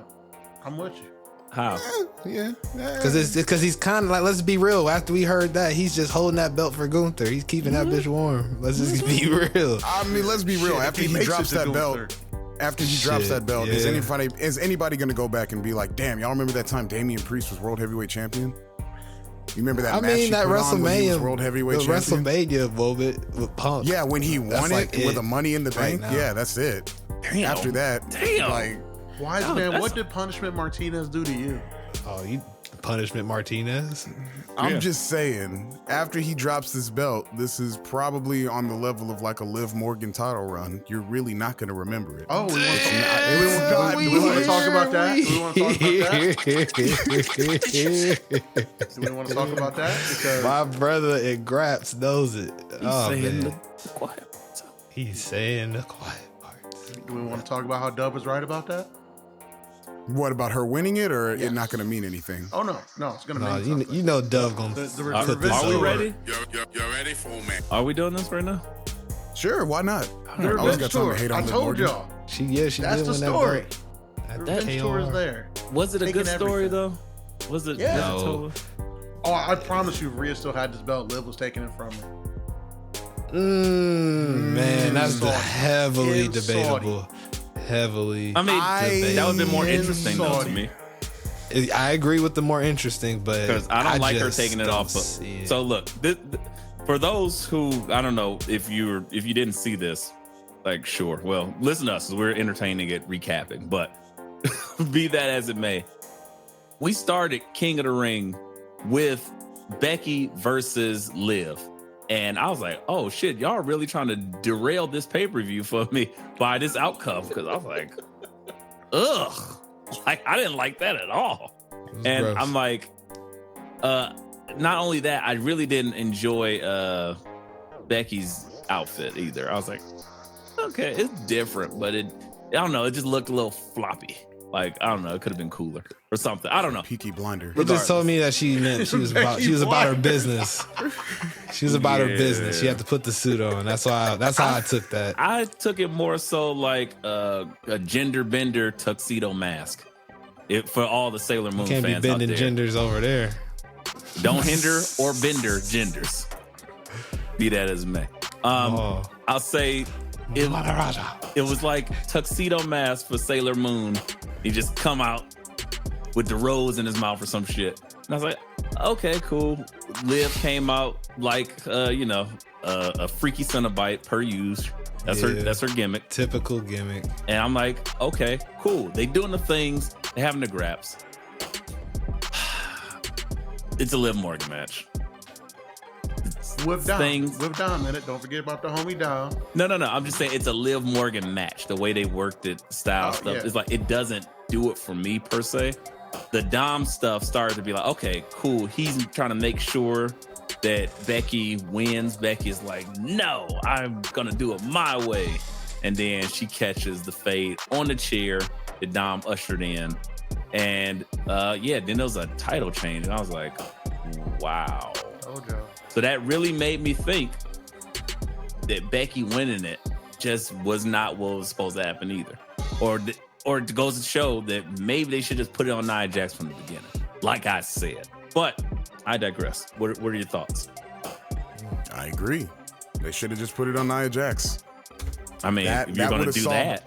I'm with you. How? Yeah. Because he's kind of like, let's be real. After we heard that, he's just holding that belt for Gunther. He's keeping that bitch warm. Let's just be real. I mean, let's be real. Shit, After if he makes drops it to that belt, Gunther. after he drops Shit, that belt, yeah. is anybody going to go back and be like, damn, y'all remember that time Damian Priest was world heavyweight champion? You remember that I match mean, he that put on when he was WrestleMania, world the heavyweight champion? WrestleMania moment with Punk. Yeah, when he won That's it like with it the Money in the right Bank. now. Yeah, that's it. Damn. After that, Damn. like, Wise Oh, man, that's- what did Punishment Martinez do to you? Oh, you Punishment Martinez. I'm Yeah. just saying, after he drops this belt, this is probably on the level of like a Liv Morgan title run. You're really not going to remember it. Oh, we want It's to not- talk about that? Do we want to talk about that? Do we want to talk about that? Because My brother in Graps knows it. Oh saying man, the quiet parts. he's saying the quiet parts. do we want to talk about how Dub was right about that? What about her winning it, or Yes. it not going to mean anything? Oh no, it's gonna No, mean you, something. you know Dove gonna The put revenge this Are we tour. ready? You're ready for me. Are we doing this right now? Sure, why not? The I always revenge got something tour. to hate I on Liv told Morgan. y'all. She That's did the win that story. belt. The At revenge that tour is AR. there. Was it a Taking good story everything. though? Was it? Yeah. was it No. total? Oh, I promise you, Rhea still had this belt. Liv was taking it from her. Man, that's Saudi. heavily In debatable. Heavily. I mean, that would have been more in interesting though to Saudi. me. I agree with the more interesting, but Because I don't like her just taking it don't off. see it. So look, for those who I don't know if you didn't see this, like sure, well, listen to us. We're entertaining it, recapping. But be that as it may, we started King of the Ring with Becky versus Liv, and I was like, oh shit, y'all are really trying to derail this pay-per-view for me by this outcome, because I was like, ugh. Like I didn't like that at all. It was And gross. I'm like, not only that, I really didn't enjoy Becky's outfit either. I was like, okay, it's different, but I don't know, it just looked a little floppy. Like, I don't know, it could have been cooler or something. I don't know. Peaky Blinder. It just told me that she was about her business. She was about her business. She had to put the suit on. That's how I took that. I took it more so like a gender bender tuxedo mask. For all the Sailor Moon Can't be fans out bending there. genders over there. Don't hinder or bender genders. Be that as it may. Oh. I'll say it was like tuxedo mask for Sailor Moon. He just come out with the rose in his mouth or some shit. And I was like, okay, cool. Liv came out like a freaky Cenobite per use. That's her gimmick. Typical gimmick. And I'm like, okay, cool. They doing the things. They having the graps. It's a Liv Morgan match. Whip down. Things- Whip down a minute. Don't forget about the homie down. No. I'm just saying it's a Liv Morgan match. The way they worked it, style Oh, stuff. yeah. It's like it doesn't do it for me per se. The Dom stuff started to be like, okay, cool. He's trying to make sure that Becky wins. Becky's like, no, I'm gonna do it my way. And then she catches the fade on the chair that Dom ushered in. And then there was a title change. And I was like, wow. Told y'all. So that really made me think that Becky winning it just was not what was supposed to happen either. Or it goes to show that maybe they should just put it on Nia Jax from the beginning, like I said. But I digress. What are your thoughts? I agree. They should have just put it on Nia Jax. I mean, That- if you're that going to would've do solved- that,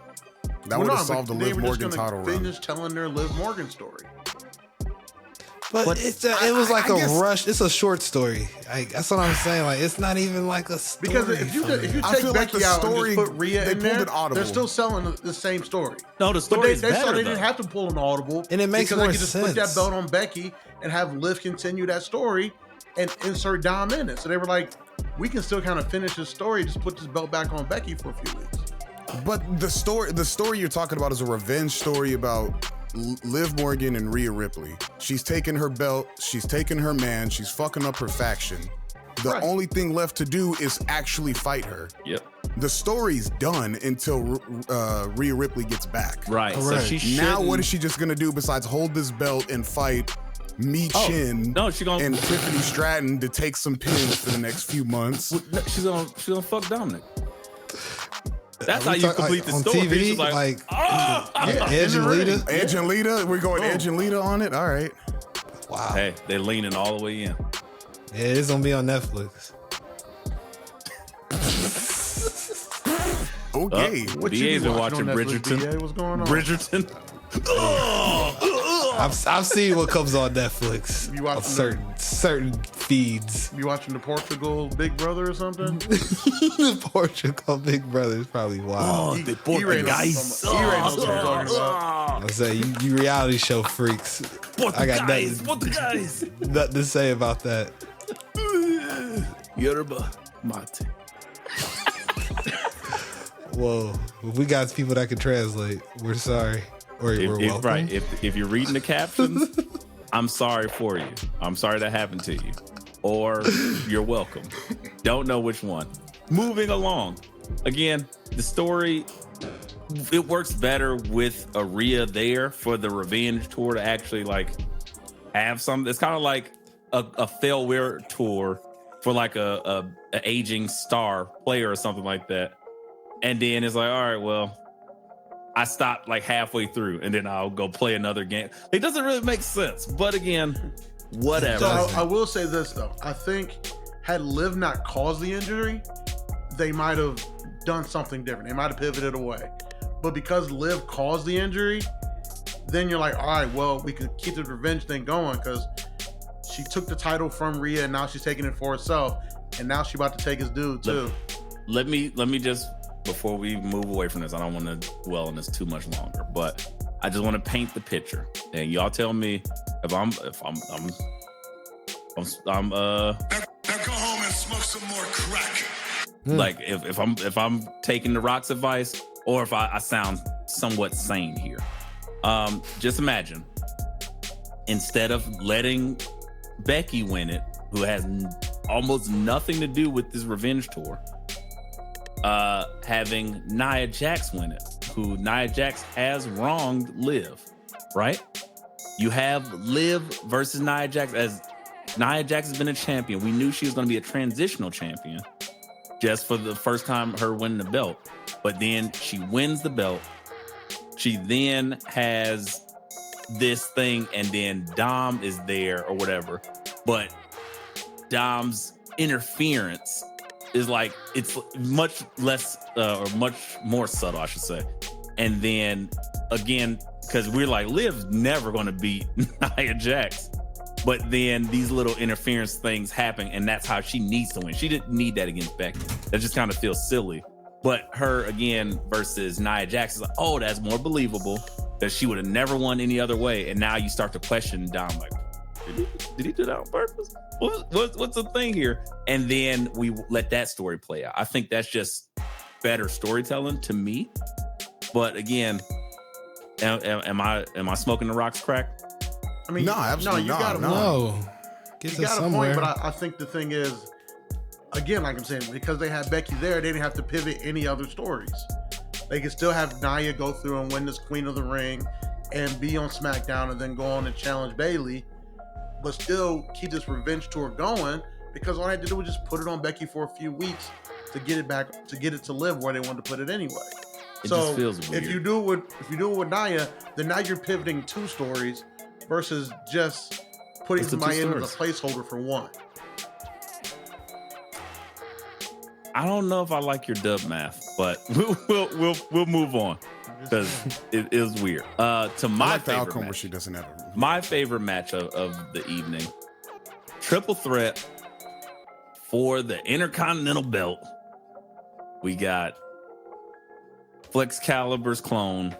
That would have solved the they Liv were just Morgan gonna title run. finish telling their Liv Morgan story. But it was like I a guess- rush. It's a short story. That's what I'm saying. Like it's not even like a story. Because if you for me. take I feel like Becky the out story- and just put Rhea they in pulled there, it audible. they're still selling the same story. no, the But story they is saw better. they didn't though. have to pull an audible, And it makes because more they could just put that sense. belt on Becky and have Liv continue that story and insert Dom in it. So they were like, we can still kind of finish this story, just put this belt back on Becky for a few weeks. But the story you're talking about is a revenge story about Liv Morgan and Rhea Ripley. She's taking her belt, she's taking her man, she's fucking up her faction. The only thing left to do is actually fight her. Yep. The story's done until Rhea Ripley gets back. Right. So Correct. she Now, shouldn't- what is she just gonna do besides hold this belt and fight Me Chin No, she gonna and Tiffany Stratton to take some pins for the next few months? she's gonna fuck Dominic. That's how We you talk, complete like, the on story. TV, She's like, Edge and Lita. Edge and Lita, we're going Edge and Lita on it. All right. Wow. hey, they're leaning all the way in. Yeah, it's gonna be on Netflix. Okay. What BA's you been be watching on Netflix, Bridgerton. BA? What's going on? Bridgerton. I've seen what comes on Netflix. You watching on certain feeds. You watching the Portugal Big Brother or something? The Portugal Big Brother is probably wild. the He ran Portuguese. He ran what you're talking about. I say you reality show freaks. I got Portuguese. nothing to say about that. Yoruba mate. Whoa, if we got people that can translate, we're sorry. Or we're welcome. Right. If you're reading the captions, I'm sorry for you. I'm sorry that happened to you. Or you're welcome. Don't know which one. Moving along. Again, the story, it works better with a Rhea there for the revenge tour to actually like have some. It's kind of like a failure tour for like a aging star player or something like that. And then it's like, all right, well, I stopped like halfway through and then I'll go play another game. It doesn't really make sense. But again, whatever. So I will say this though. I think had Liv not caused the injury, they might have done something different. They might have pivoted away. But because Liv caused the injury, then you're like, all right, well, we can keep the revenge thing going because she took the title from Rhea and now she's taking it for herself. And now she's about to take his dude too. Let me just, before we move away from this, I don't want to dwell on this too much longer, but I just want to paint the picture. And y'all tell me if I'm Now go home and smoke some more crack. like if I'm taking the Rock's advice or if I sound somewhat sane here. Just imagine, instead of letting Becky win it, who has almost nothing to do with this revenge tour, having Nia Jax win it, who Nia Jax has wronged Liv, right? You have Liv versus Nia Jax. As Nia Jax has been a champion, we knew she was going to be a transitional champion just for the first time her winning the belt. But then she wins the belt. She then has this thing, and then Dom is there or whatever. But Dom's interference is like, it's much less or much more subtle, I should say. And then again, because we're like, Liv's never going to beat Nia Jax. But then these little interference things happen, and that's how she needs to win. She didn't need that against Becky. That just kind of feels silly. But her again versus Nia Jax is like, oh, that's more believable. That she would have never won any other way. And now you start to question Dom, like, did he do that on purpose? What's the thing here? And then we let that story play out. I think that's just better storytelling to me. But again, am I smoking the Rock's crack? I mean, No, absolutely you not, got a no. point. No, get You to got a somewhere. point, but I think the thing is, again, like I'm saying, because they had Becky there, they didn't have to pivot any other stories. They could still have Nia go through and win this Queen of the Ring and be on SmackDown and then go on and challenge Bayley, but still keep this revenge tour going because all I had to do was just put it on Becky for a few weeks to get it back, to get it to live where they wanted to put it anyway. It So just feels weird. if you do it with Nia, then now you're pivoting two stories versus just putting What's the two somebody in as a stories? placeholder for one. I don't know if I like your dub math, but we'll move on because it is weird. To I my like the favorite outcome where match, she doesn't have it. my favorite match of the evening, triple threat for the Intercontinental Belt. We got Flex Caliber's clone,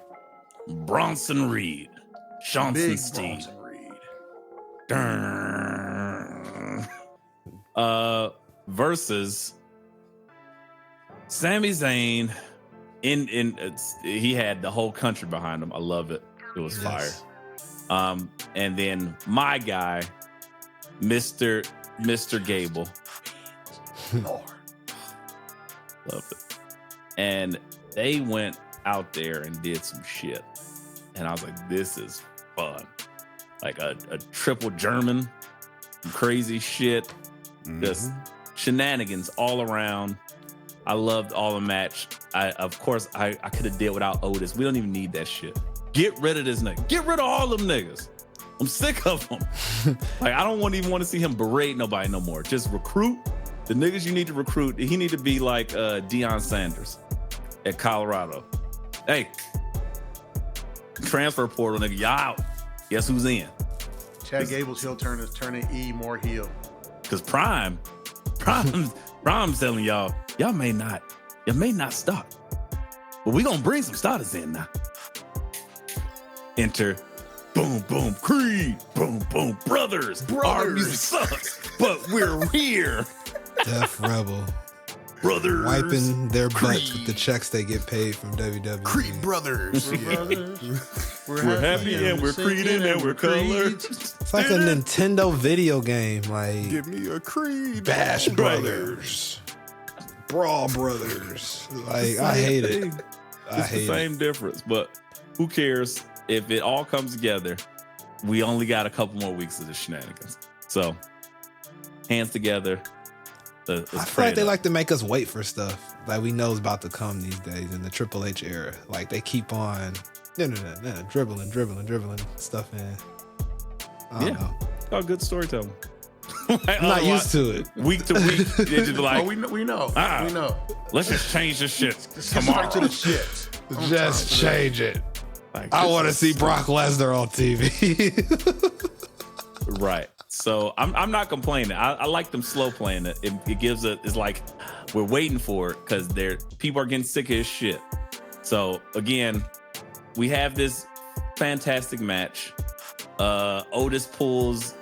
Bronson Reed, Johnson Big Steed. Bronson Reed. Versus Sami Zayn. He had the whole country behind him. I love it. It was Yes. fire. And then my guy, Mr. Gable, Lord. Love it. And they went out there and did some shit. And I was like, this is fun. Like a triple German, some crazy shit. Just shenanigans all around. I loved all the match. Of course, I could have did without Otis. We don't even need that shit. Get rid of this nigga. Get rid of all them niggas. I'm sick of them. Like, I don't even want to see him berate nobody no more. Just recruit the niggas you need to recruit. He need to be like Deion Sanders at Colorado. Hey, transfer portal nigga, y'all out. Guess who's in? Chad Gable's heel turn is turning E more heel. Because Prime's telling y'all may not stop. But we gonna bring some starters in now. Enter Boom Boom Creed, Boom Boom Brothers. Our music sucks, but we're here. Def Rebel. Brothers. Wiping their Creed. butts with the checks they get paid from WWE. Creed Brothers. We're happy and we're creeding and we're colored. It's like a Nintendo video game. Like Give me a Creed. Bash Brothers. Brawl Brothers. Like, I hate it. It's the same difference, but who cares? If it all comes together, we only got a couple more weeks of the shenanigans. So, hands together. I feel like they like to make us wait for stuff like we know is about to come these days in the Triple H era. Like, they keep on dribbling stuff in. I don't know. Oh, good storytelling. I'm not used to it. Week to week, they just be like, we know. We know. Let's just change this shit. Come on to the shit. Just change it. Like, I want to see Brock Lesnar on TV. Right. So I'm not complaining. I like them slow playing it. It gives it's like we're waiting for it because people are getting sick of his shit. So again, we have this fantastic match. Otis pulls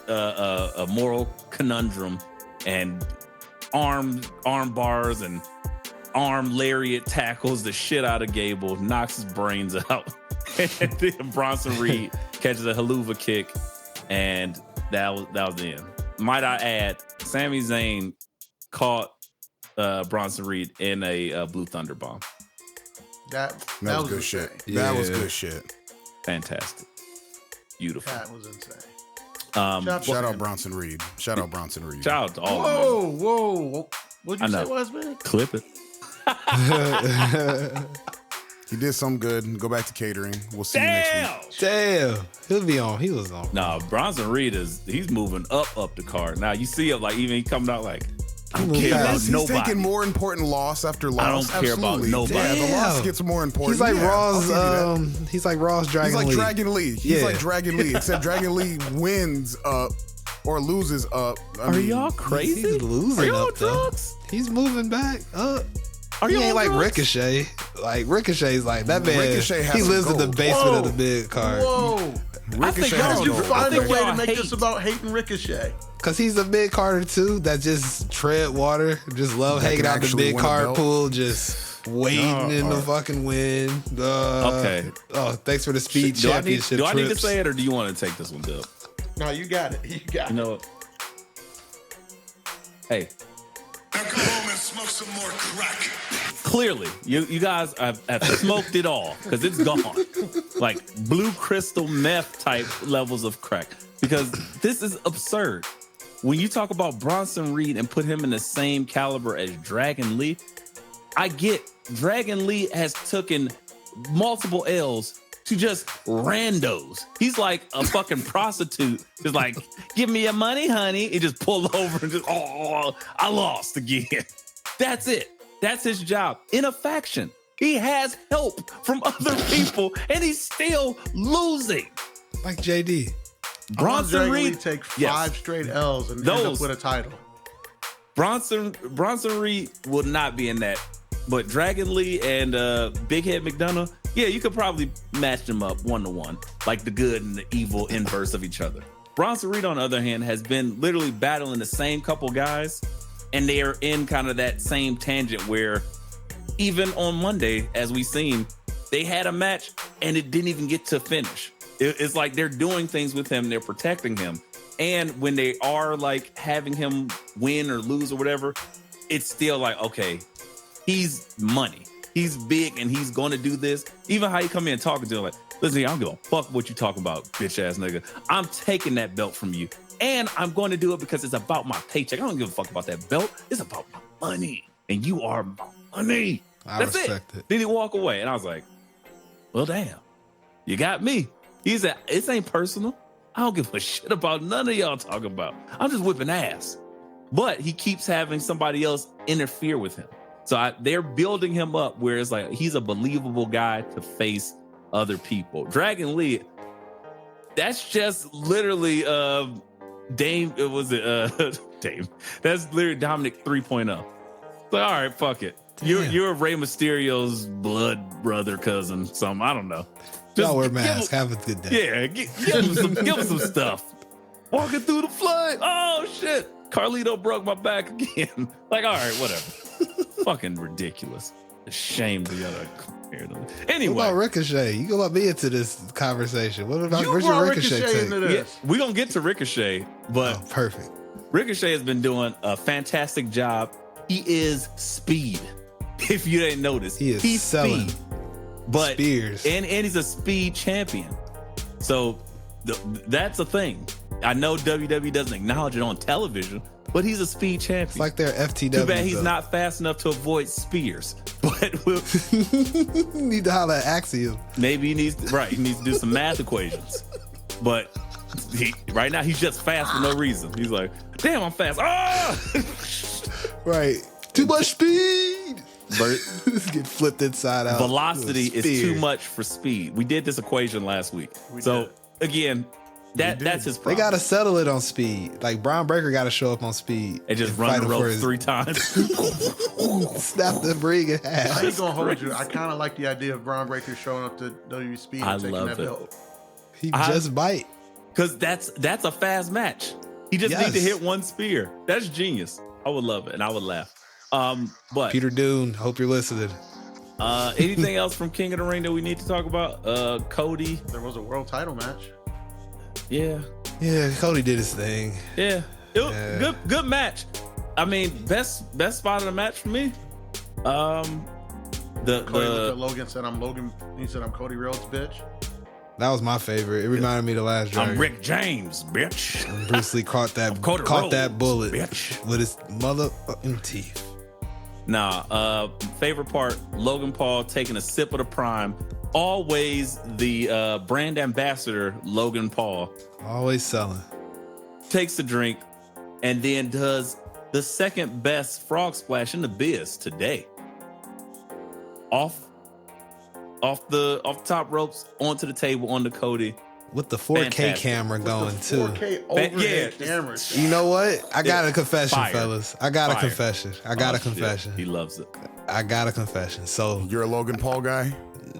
a moral conundrum and arm bars and arm lariat tackles the shit out of Gable, knocks his brains out. And then Bronson Reed catches a haluva kick, and that was the end. Might I add, Sami Zayn caught Bronson Reed in a Blue Thunder bomb. That was good shit. That was good shit. Fantastic. Beautiful. That was insane. Shout out Bronson Reed. Shout out Bronson Reed. Shout out to all of them. Whoa. What'd you say was, man? Clip it. He did something good. Go back to catering. We'll see you next week. Damn. He was on. Nah, Bronson Reed he's moving up the card. Now you see him, like, even he coming out like, I don't care about He's nobody. taking more important loss after loss. I don't care about nobody. Yeah, the loss gets more important. He's like Raw's. I'll give you that. He's like Raw's Dragon Lee. He's like Dragon Lee. He's like Dragon Lee, except Dragon Lee wins up or loses up. Are y'all crazy? He's losing Are y'all up, though. drugs? He's moving back up. Are He you ain't like drugs? Ricochet. Like Ricochet's like that man. Ricochet has he some lives in the gold. basement of the mid card. Whoa. Ricochet y'all has You gold. find a think way y'all to make hate. this about hating Ricochet. Cause he's a mid carder too. That just tread water. Just love That hanging can out the actually mid win a card belt. pool. Just waiting in the fucking wind. Okay. Oh, thanks for the speed Do I need championship. to trips. say it, or do you want to take this one, Dub? No, you got it. You got You it. know what? Hey, Now go home and smoke some more crack. clearly, you guys have smoked it all because it's gone. Like blue crystal meth type levels of crack. Because this is absurd. When you talk about Bronson Reed and put him in the same caliber as Dragon Lee, I get Dragon Lee has taken multiple L's to just randos. He's like a fucking prostitute. Just like, give me your money, honey. And just pull over and just, I lost again. That's it. That's his job. In a faction, he has help from other people and he's still losing. Like JD. Bronson Reed take 5 straight L's and end up with a title. Bronson Reed will not be in that. But Dragon Lee and Big Head McDonough, yeah, you could probably match them up 1-to-1, like the good and the evil inverse of each other. Bronson Reed, on the other hand, has been literally battling the same couple guys, and they are in kind of that same tangent where even on Monday, as we've seen, they had a match and it didn't even get to finish. It's like they're doing things with him, they're protecting him, And when they are like having him win or lose or whatever, it's still like, okay, he's money. He's big and he's going to do this. Even how you come in talking to him like, listen, I don't give a fuck what you talking about, bitch ass nigga. I'm taking that belt from you. And I'm going to do it because it's about my paycheck. I don't give a fuck about that belt. It's about my money. And you are my money. That's it. Then he walk away. And I was like, well, damn, you got me. He said, it ain't personal. I don't give a shit about none of y'all talking about. I'm just whipping ass. But he keeps having somebody else interfere with him. So they're building him up where it's like he's a believable guy to face other people. Dragon Lee, that's just literally Dame. Dame. That's literally Dominic 3.0. Like, all right, fuck it. You're Rey Mysterio's blood brother, cousin, something. I don't know. Y'all wear masks. Have a good day. Yeah, give him some stuff. Walking through the flood. Oh shit. Carlito broke my back again. Like, all right, whatever. Fucking ridiculous. Ashamed of y'all compared to me. Anyway. What about Ricochet? You go about me into this conversation. What about Ricochet into this? Yeah, we're gonna get to Ricochet, but perfect. Ricochet has been doing a fantastic job. He is speed. If you didn't notice, he's selling speed. But spears. And he's a speed champion. So that's a thing. I know WWE doesn't acknowledge it on television, but he's a speed champion. It's like their FTW. Too bad he's not fast enough to avoid spears. But we'll need to holler at Axiom. Maybe he needs to do some math equations. But right now he's just fast for no reason. He's like, damn, I'm fast. Ah! Right. Too much speed. Get flipped inside out. Velocity is too much for speed. We did this equation last week. Again, that's his problem. They got to settle it on speed. Like Bron Breakker got to show up on speed and just run the ropes 3 times. Snap the ring in half. I ain't gonna hold you. I kind of like the idea of Bron Breakker showing up to WWE Speed and taking that belt. He just bite. Because that's a fast match. He just needs to hit one spear. That's genius. I would love it and I would laugh. But Peter Dune, hope you're listening. Anything else from King of the Ring that we need to talk about? Cody. There was a world title match. Yeah, Cody did his thing. Yeah, good match. I mean, best spot of the match for me. Cody looked at Logan, said I'm Logan. He said I'm Cody Rhodes, bitch. That was my favorite. It reminded me of the last Dragon. I'm Rick James, bitch. And Bruce Lee caught that bullet bitch. With his motherfucking teeth. Nah, favorite part, Logan Paul taking a sip of the Prime. Always the brand ambassador, Logan Paul. Always selling. Takes a drink and then does the second best frog splash in the biz today. Off the top ropes, onto the table, onto Cody. With the 4K camera going too. 4K overhead camera. You know what? I got a confession, fellas. I got a confession. He loves it. I got a confession. So you're a Logan Paul guy?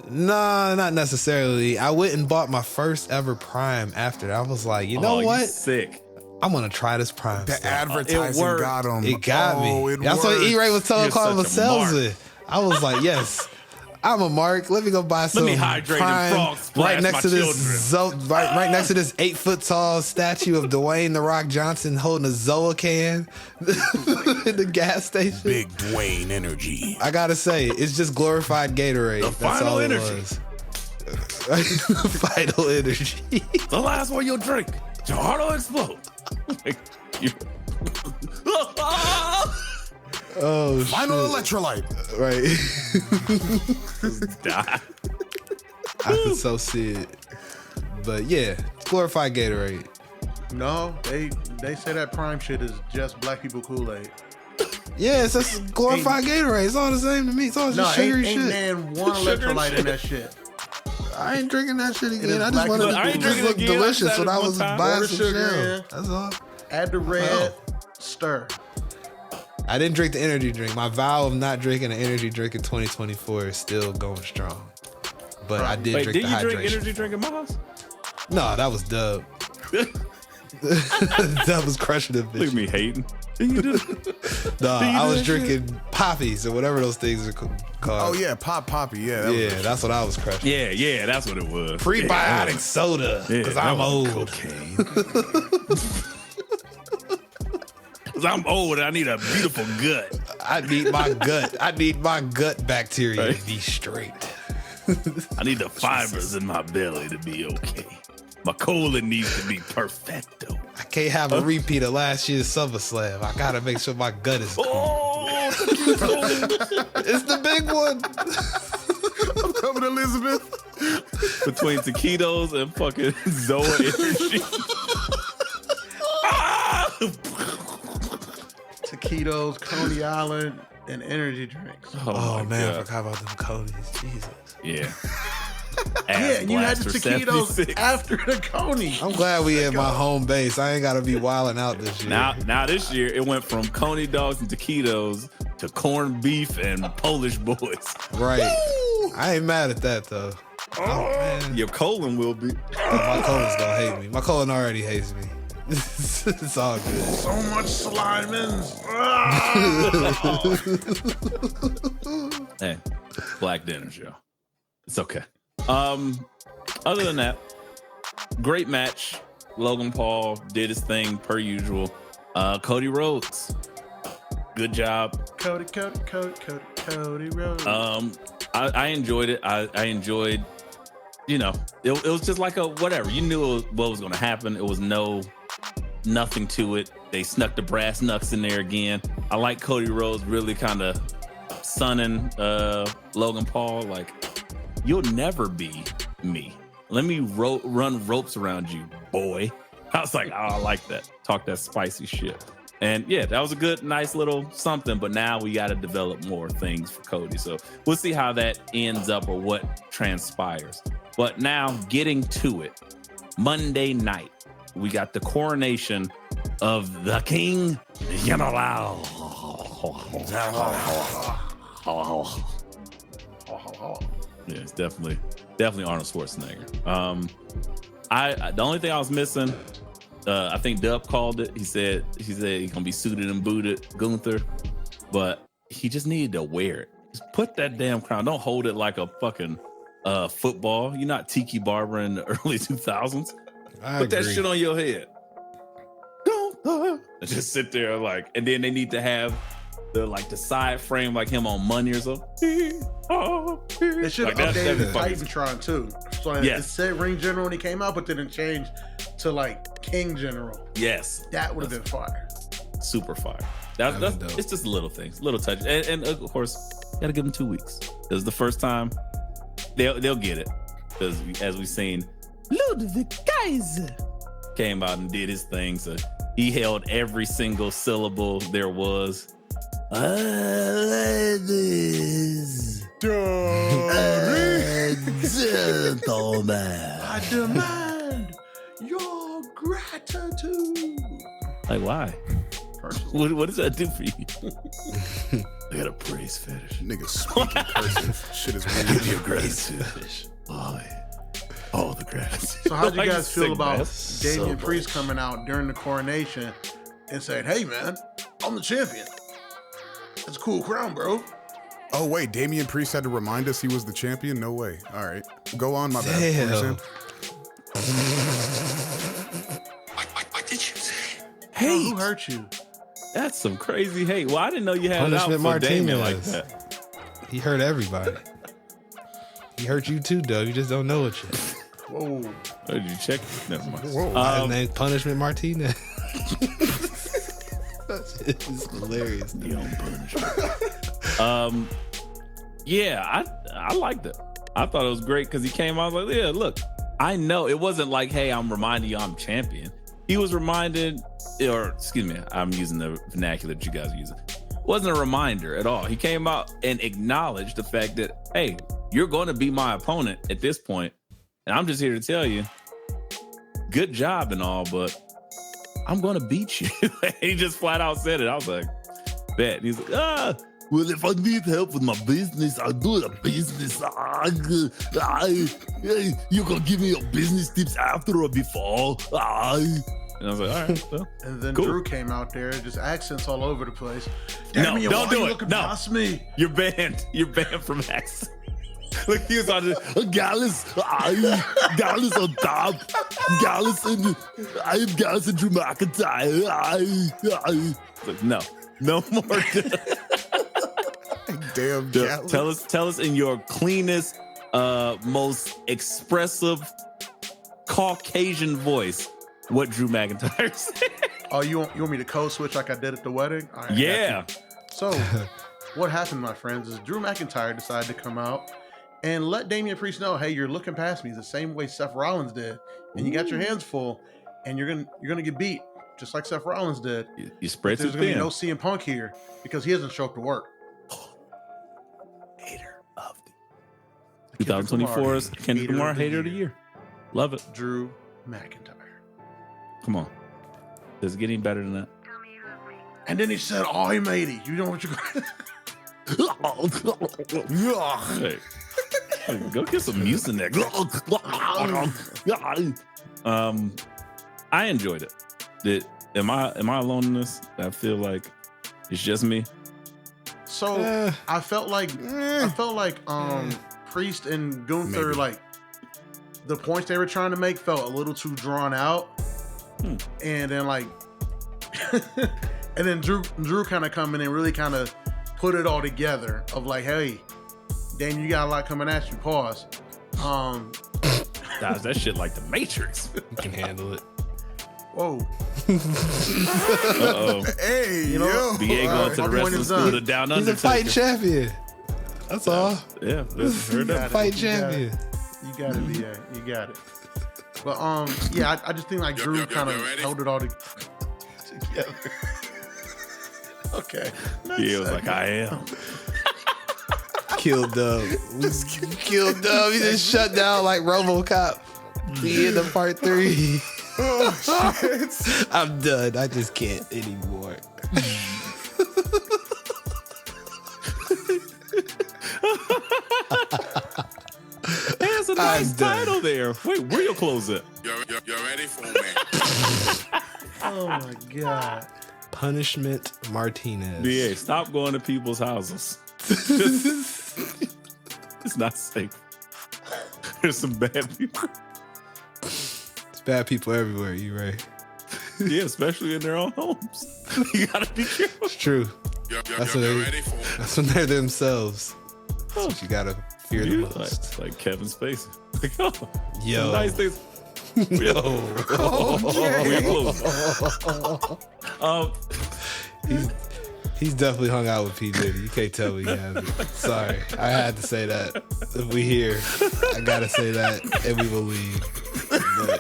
Nah, not necessarily. I went and bought my first ever Prime after that. I was like, you know what? Sick. I'm gonna try this Prime. The advertising got him. It got me. That's what E-Ray was telling Carl Salesman. I was like, yes. I'm a mark. Let me go buy some. Let me hydrate Prime and frog splash right next to this right next to this 8 foot tall statue of Dwayne The Rock Johnson holding a Zoa can in the gas station. Big Dwayne energy. I gotta say, it's just glorified Gatorade. The final energy. Final energy. The last one you'll drink. Your heart will explode. Oh, final electrolyte. Right. Die. I could so see it. But yeah, glorified Gatorade. No, they say that Prime shit is just black people Kool-Aid. Yeah, it's just glorified Gatorade. It's all the same to me. It's all just sugary shit. Man, one electrolyte in that shit. I ain't drinking that shit again. I just wanted it to just look delicious when I was buying some shit. That's all. Add the red, stir. I didn't drink the energy drink. My vow of not drinking an energy drink in 2024 is still going strong. But I did drink the hydration. Did you drink energy drink in my house? No, that was Dub. Dub was crushing it, bitch. Look at me hating. No, I was drinking poppies or whatever those things are called. Oh yeah, poppy. Yeah, Yeah, that's what I was crushing. Yeah, that's what it was. Prebiotic soda, because I'm old. Cocaine. Because I'm old and I need a beautiful gut. I need my gut. I need my gut bacteria to be straight. I need the fibers in my belly to be okay. My colon needs to be perfecto. I can't have a repeat of last year's SummerSlam. I gotta make sure my gut is clean. Oh, It's the big one. I'm coming, Elizabeth. between taquitos and fucking Zoa energy. Taquitos, Coney Island, and energy drinks. Oh my man, God. I forgot about them Codys. Jesus. Yeah. Yeah, and you had the Blaster taquitos 76. after the Coney. I'm glad we in my home base. I ain't gotta be wilding out this year. Now this year it went from Coney dogs and taquitos to corned beef and Polish boys. Right. I ain't mad at that though. Oh man. Your colon will be. My colon's gonna hate me. My colon already hates me. It's all good. So much Slimans. Hey, black dinner show. It's okay. Other than that, great match. Logan Paul did his thing per usual. Cody Rhodes, good job. Cody Rhodes. I enjoyed it. I enjoyed, it was just like a whatever. You knew what was going to happen. It was nothing to it. They snuck the brass knucks in there again. I like Cody Rhodes really kind of sunning Logan Paul. Like, you'll never be me. Let me run ropes around you, boy. I was like, oh, I like that. Talk that spicy shit. And yeah, that was a good, nice little something. But now we got to develop more things for Cody. So we'll see how that ends up or what transpires. But now getting to it, Monday night, we got the coronation of the King General. Yeah, it's definitely Arnold Schwarzenegger. The only thing I was missing, I think Dub called it. He said he's gonna be suited and booted, Gunther, but he just needed to wear it. Just put that damn crown. Don't hold it like a fucking football. You're not Tiki Barber in the early 2000s. Put that shit on your head. Gunther. And just sit there and then they need to have the side frame like him on Money or something. They should have updated Titantron too. So it said Ring General when he came out, but then it changed to King General. Yes, that would have been fire. Super fire. That's it's just little things, little touches, and of course, gotta give them 2 weeks. This is the first time they'll get it because as we've seen, Ludwig Kaiser came out and did his thing. So he held every single syllable there was. Ladies and gentlemen, I demand your gratitude. Like, why? What does that do for you? I got a praise fetish. Niggas speaking cursive. Shit is weird. Give you gratitude. Oh, yeah. Oh, the gratitude. So how'd you guys feel about that? Damian Priest coming out during the coronation and saying, "Hey man, I'm the champion. That's a cool crown, bro." Oh wait, Damian Priest had to remind us he was the champion? No way. All right, go on. My bad. Damn. What did you say? Hey, who hurt you? That's some crazy hate. Well, I didn't know you had Punishment it out for Damian like Martinez. that. He hurt everybody. He hurt you too, Doug. You just don't know it yet. Whoa. Oh, did you check? Never mind. His name Punishment Martinez. It's hilarious. Yeah, I liked it. I thought it was great because he came out like, yeah, look, I know it wasn't like, hey, I'm reminding you I'm champion. He was reminded, or excuse me, I'm using the vernacular that you guys are using. It wasn't a reminder at all. He came out and acknowledged the fact that, hey, you're going to be my opponent at this point, and I'm just here to tell you, good job and all, but I'm going to beat you. He just flat out said it. I was like, bet. He's like, well, if I need help with my business, I'll do the business. You gonna give me your business tips after or before? And I was like, all right, well, And then cool. Drew came out there, just accents all over the place. No, Damien, don't why do you it. looking No. past me? You're banned. You're banned from accent. Look, he was on the Gallus. Gallus on top. Gallus and I am Gallus and Drew McIntyre. Like, no more. Damn, Gallus. Tell us in your cleanest, most expressive Caucasian voice what Drew McIntyre said. Oh, you want me to code switch like I did at the wedding? All right, I got Yeah. you. So, what happened, my friends, is Drew McIntyre decided to come out and let Damian Priest know, hey, you're looking past me the same way Seth Rollins did, and you got your hands full, and you're gonna get beat just like Seth Rollins did. You spread There's too gonna be thin. no CM Punk here because he hasn't shown up to work. Hater of the 2024's Kendrick Lamar Hater of the Year. Love it. Drew McIntyre. Come on. Does it get any better than that? And then he said, "Oh, he made it." You know what you're going. Hey, go get some Mucinex. I enjoyed it. Am I alone in this? I feel like it's just me. So I felt like Priest and Gunther, Maybe. like the points they were trying to make felt a little too drawn out. And then like and then Drew kind of come in and really kind of put it all together of like, hey, Dame, you got a lot coming at you. Pause. Guys, that shit like the Matrix. You can handle it. Whoa. Uh-oh. Hey, You know, yo. BA going to my the point wrestling is school done. to down He's under. a fighting champion. That's all. Yeah, heard that. Fight You got it. champion. You got it, VA. You got it. But yeah, I just think like Drew kind of ready? held it all together. Okay. Yeah, it was like, I am. Killed Dub. Killed Dub. He just shut down like RoboCop. The end of part 3. Oh, shit. I'm done. I just can't anymore. There's a nice title there. Wait, where your clothes at? You're ready for me? Oh my God. Punishment Martinez. BA, stop going to people's houses. It's not safe. There's some bad people. It's bad people everywhere. You right. Yeah, especially in their own homes. You gotta be careful. It's true. That's what You're they. ready for me? That's when they're themselves. That's what you gotta fear the Yeah, most. like Kevin Spacey. Like, oh, Yo. some nice things. Yo. Where your clothes? He's definitely hung out with P. Diddy. You can't tell me he hasn't. Sorry. I had to say that. If we here, I gotta say that, and we will leave. But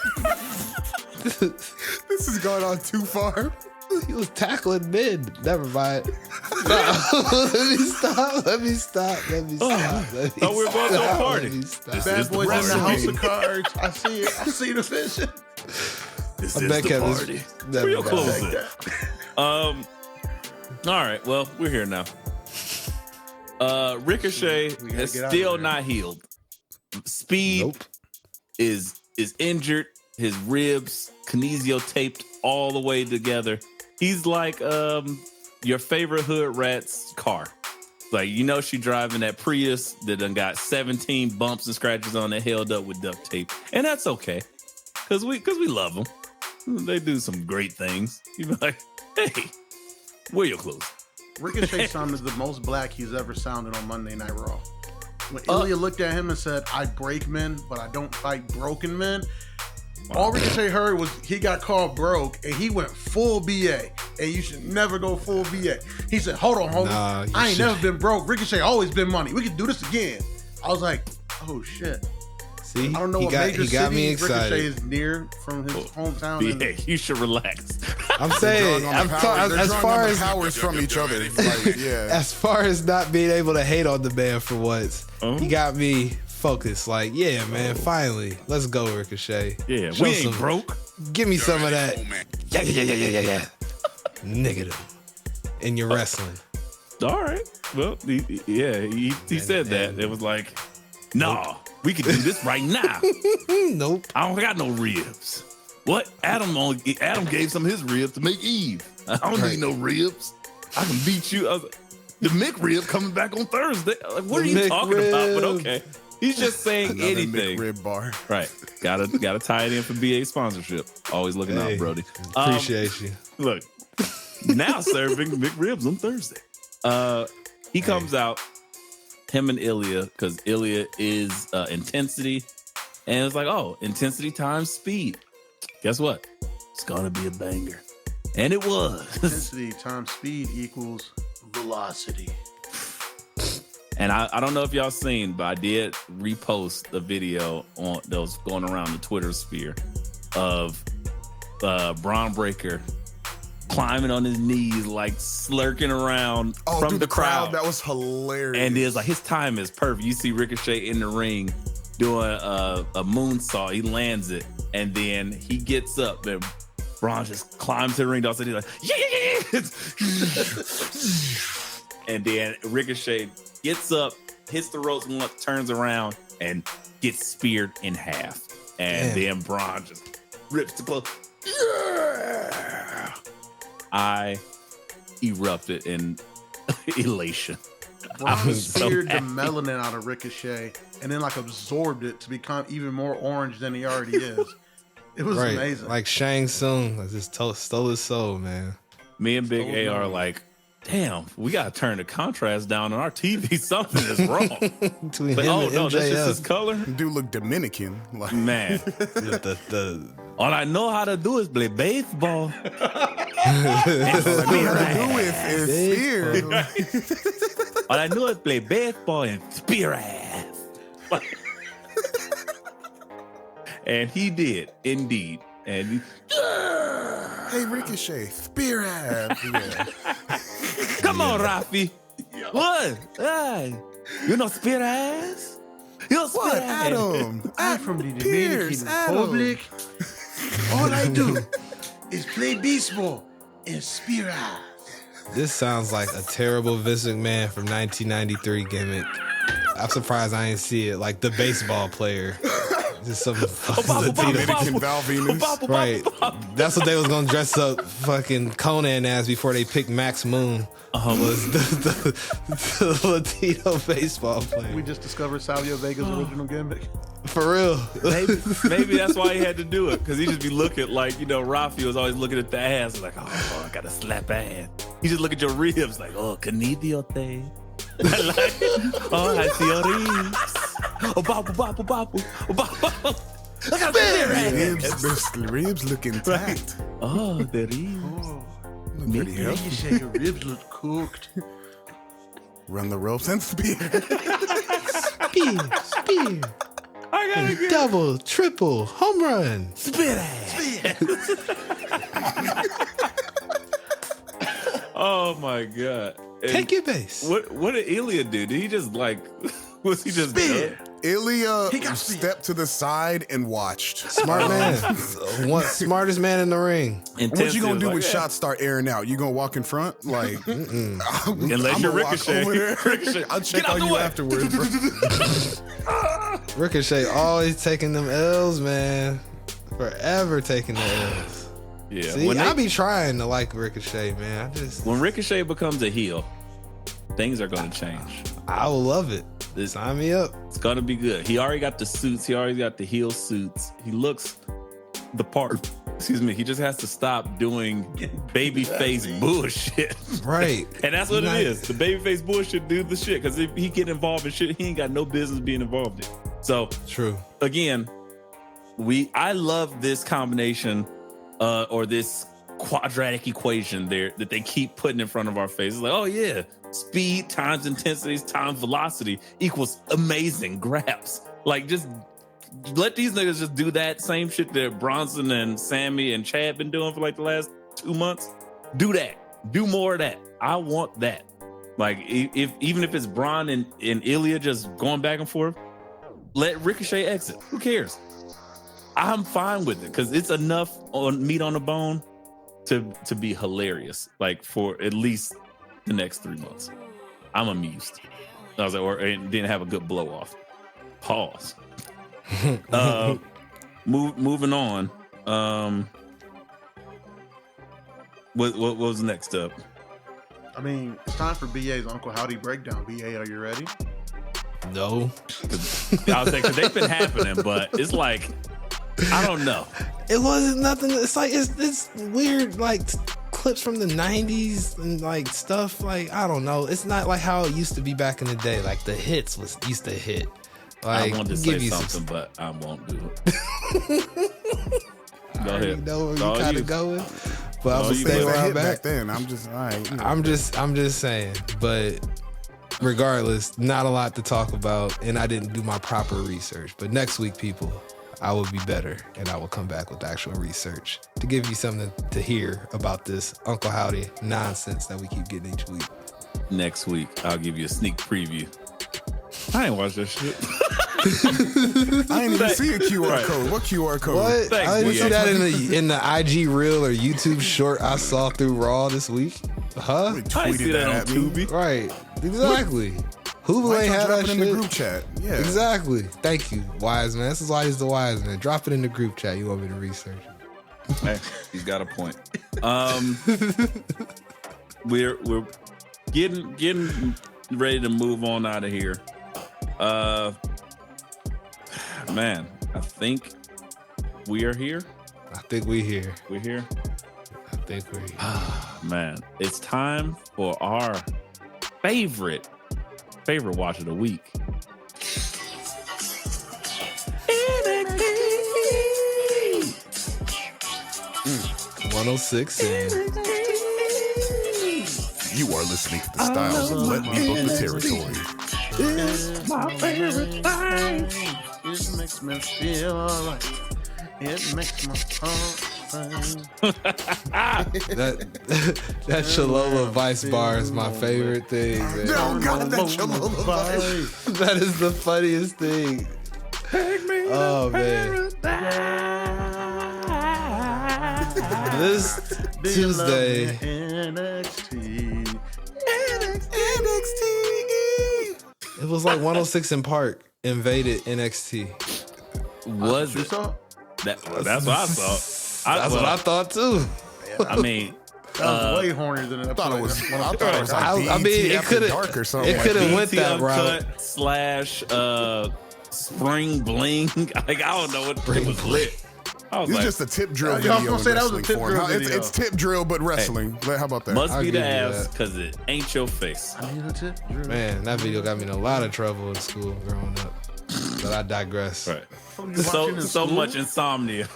This has gone on too far. he was tackling men. Never mind. No. Let me stop. Oh, we're going to a party. Let me stop. This Bad is the boys in the party. house of cards. I see it. I see the vision. This I is bet the Kevin's party. never Where your got clothes that. at? All right. Well, we're here now. Ricochet We gotta is get out of still here. not healed. Speed Nope. is injured. His ribs kinesio taped all the way together. He's like your favorite hood rat's car. Like, you know, she driving that Prius that done got 17 bumps and scratches on it, held up with duct tape, and that's okay, cause we love them. They do some great things. You be like, hey, where your clothes? Ricochet sounded the most black he's ever sounded on Monday Night Raw. When Ilya looked at him and said, "I break men, but I don't fight broken men." All Ricochet heard was he got called broke, and he went full BA. And you should never go full BA. He said, "Hold on, homie. Nah, you I ain't should- never been broke. Ricochet always been money. We can do this again." I was like, "Oh shit." See, I don't know he what got major me city excited. Ricochet is near from his hometown. Yeah, and- you should relax. I'm saying, Drawing on the as powers far as from each other. Like, yeah. as far as not being able to hate on the man for once, he got me focused. Like, yeah, man, finally, let's go, Ricochet. Yeah, Show we ain't some- broke. Give me some of that. Oh, man. Yeah. Negative. And you're wrestling. All right. Well, he said that. It was like, nah, we could do this right now. Nope. I don't got no ribs. What? Adam gave some of his ribs to make Eve. I don't need no ribs. I can beat you. I was like, the McRib coming back on Thursday. Like, what are you talking about? But okay. He's just saying Another anything. McRib bar. Right. Gotta tie it in for BA sponsorship. Always looking out, Brody. Appreciate you. Look, now serving McRibs on Thursday. He comes out, him and Ilya, because Ilya is intensity. And it's like, oh, intensity times speed. Guess what? It's gonna be a banger. And it was. Intensity times speed equals velocity. And I don't know if y'all seen, but I did repost the video that was going around the Twitter sphere of Bron Breakker climbing on his knees, like slurking around from the crowd. That was hilarious. And it's like his time is perfect. You see Ricochet in the ring doing a moonsault. He lands it, and then he gets up, and Bron just climbs to the ring. Also, he's like, yeah. And then Ricochet gets up, hits the ropes once, turns around, and gets speared in half. And then Bron just rips the clothes. Yeah! I erupted in elation. Bron speared the melanin out of Ricochet and then like absorbed it to become even more orange than he already is. It was amazing. Like Shang Tsung, I just stole his soul, man. Me and Big A are like, damn, we gotta turn the contrast down on our TV. Something is wrong. Between But, him oh and no, that's just MJF. his color. Dude look Dominican. Like, Man, all I know how to do is play baseball. all I know how to do is spear. All I know is play baseball and spear ass. And he did, indeed. And he, Hey, Ricochet, spear ass. Yeah. come on, Rafi. What? Hey, you know spear ass? You know spear What, ass? Adam? I'm from the Pierce, Dominican Adam. Republic. All I do is play baseball and spear eyes. This sounds like a terrible Vince McMahon from 1993 gimmick. I'm surprised I didn't see it. Like the baseball player. Just some Dominican Val Venus. Right. That's what they was gonna dress up fucking Conan as before they picked Max Moon. Was the Latino baseball We player. just discovered Savio Vega's original gimmick. For real. Maybe that's why he had to do it, because he just be looking like, you know, Rafi was always looking at the ass, like, oh, I gotta slap ass. He just look at your ribs, like, oh, canidiote. Like, oh, I see your ribs. Oh, bapu, bapu, bapu. Oh, bapu. Look at The ribs look intact. Oh, the ribs. Oh, Look pretty you healthy. say your ribs look cooked. Run the ropes and spear. Spear. I gotta get Double, triple, home run. spit ass. Oh my god. And Take your base. what did Ilya do? Did he just like was he just dead? Ilya He got speed. stepped to the side and watched. Smart man. One smartest man in the ring. What you gonna do when shots? shots start airing out? You gonna walk in front? Like, Unless you're Ricochet. Ricochet. I'll check Get out on the you way. afterwards, bro. Ricochet always taking them L's, man. Forever taking the L's. Yeah. See, when, I be trying to like Ricochet, man. when Ricochet becomes a heel, things are gonna change. I will love it. Sign me up. It's gonna be good. He already got the suits. He already got the heel suits. He looks the part. Excuse me. He just has to stop doing babyface bullshit. Right. And that's what Nice. it is. The babyface bullshit do the shit. Because if he get involved in shit, he ain't got no business being involved in. So True. again, I love this combination or this quadratic equation there that they keep putting in front of our faces. Like, oh yeah, speed times intensities times velocity equals amazing graps. Like, just let these niggas just do that same shit that Bronson and Sammy and Chad been doing for like the last 2 months. Do that. Do more of that. I want that. Like, even if it's Bron and Ilya just going back and forth, let Ricochet exit. Who cares? I'm fine with it because it's enough on meat on the bone to be hilarious. Like, for at least the next 3 months. I'm amused. I was like, or it didn't have a good blow off. Pause. Moving on. What was next up? I mean, it's time for BA's Uncle Howdy breakdown. BA, are you ready? No. I was saying, because they've been happening, but it's like, I don't know. It wasn't nothing. It's like it's weird, like clips from the 90s and like stuff. Like, I don't know. It's not like how it used to be back in the day. Like the hits used to hit. Like, I wanted to say something, but I won't do it. Go ahead. You know where you kind of going, but I'm gonna stay where I'm back at. then. I'm just, all right. You know. I'm just saying. But regardless, not a lot to talk about, and I didn't do my proper research. But next week, people, I will be better, and I will come back with actual research to give you something to hear about this Uncle Howdy nonsense that we keep getting each week. Next week, I'll give you a sneak preview. I ain't watched that shit. I ain't even see a QR code. What QR code? What? Thanks, I didn't see BA. that in the IG reel or YouTube short I saw through Raw this week. Huh? I ain't see that on at me. Tubi. Right. Exactly. Hulu Why ain't don't have drop that it in shit. the group chat? Yeah. Exactly. Thank you, wise man. This is why he's the wise man. Drop it in the group chat. You want me to research it? Hey, he's got a point. We're getting ready to move on out of here. Man, I think we are here. I think we here. We're here. I think we're here. Man, it's time for our favorite watch of the week. 106 and You are listening to the Styles of Let Me Book the Territory. My favorite thing. It makes me feel alright. It makes my heart sing. that Cholula Vice bar is my favorite thing, man. Oh, God, that Cholula Vice. That is the funniest thing. Oh man. This Tuesday, NXT. it was like 106 in Park invaded NXT. Was You it? saw? That's what I thought. That's what I thought too. I mean, That was way hornier than I thought it was like I mean, BET it After could Dark or have. something. It could have went BT that route. Uncut / spring bling. Like, I don't know what it was lit. I was It's like, just a tip drill I was video. gonna say in that was a wrestling tip form. drill How- it's, video. it's tip drill, but wrestling. How about that? must I'll be give the you ass that. because it ain't your face. I need a tip. Drew. Man, that video got me in a lot of trouble in school growing up. But I digress. Right. What were you watching in So school? much insomnia.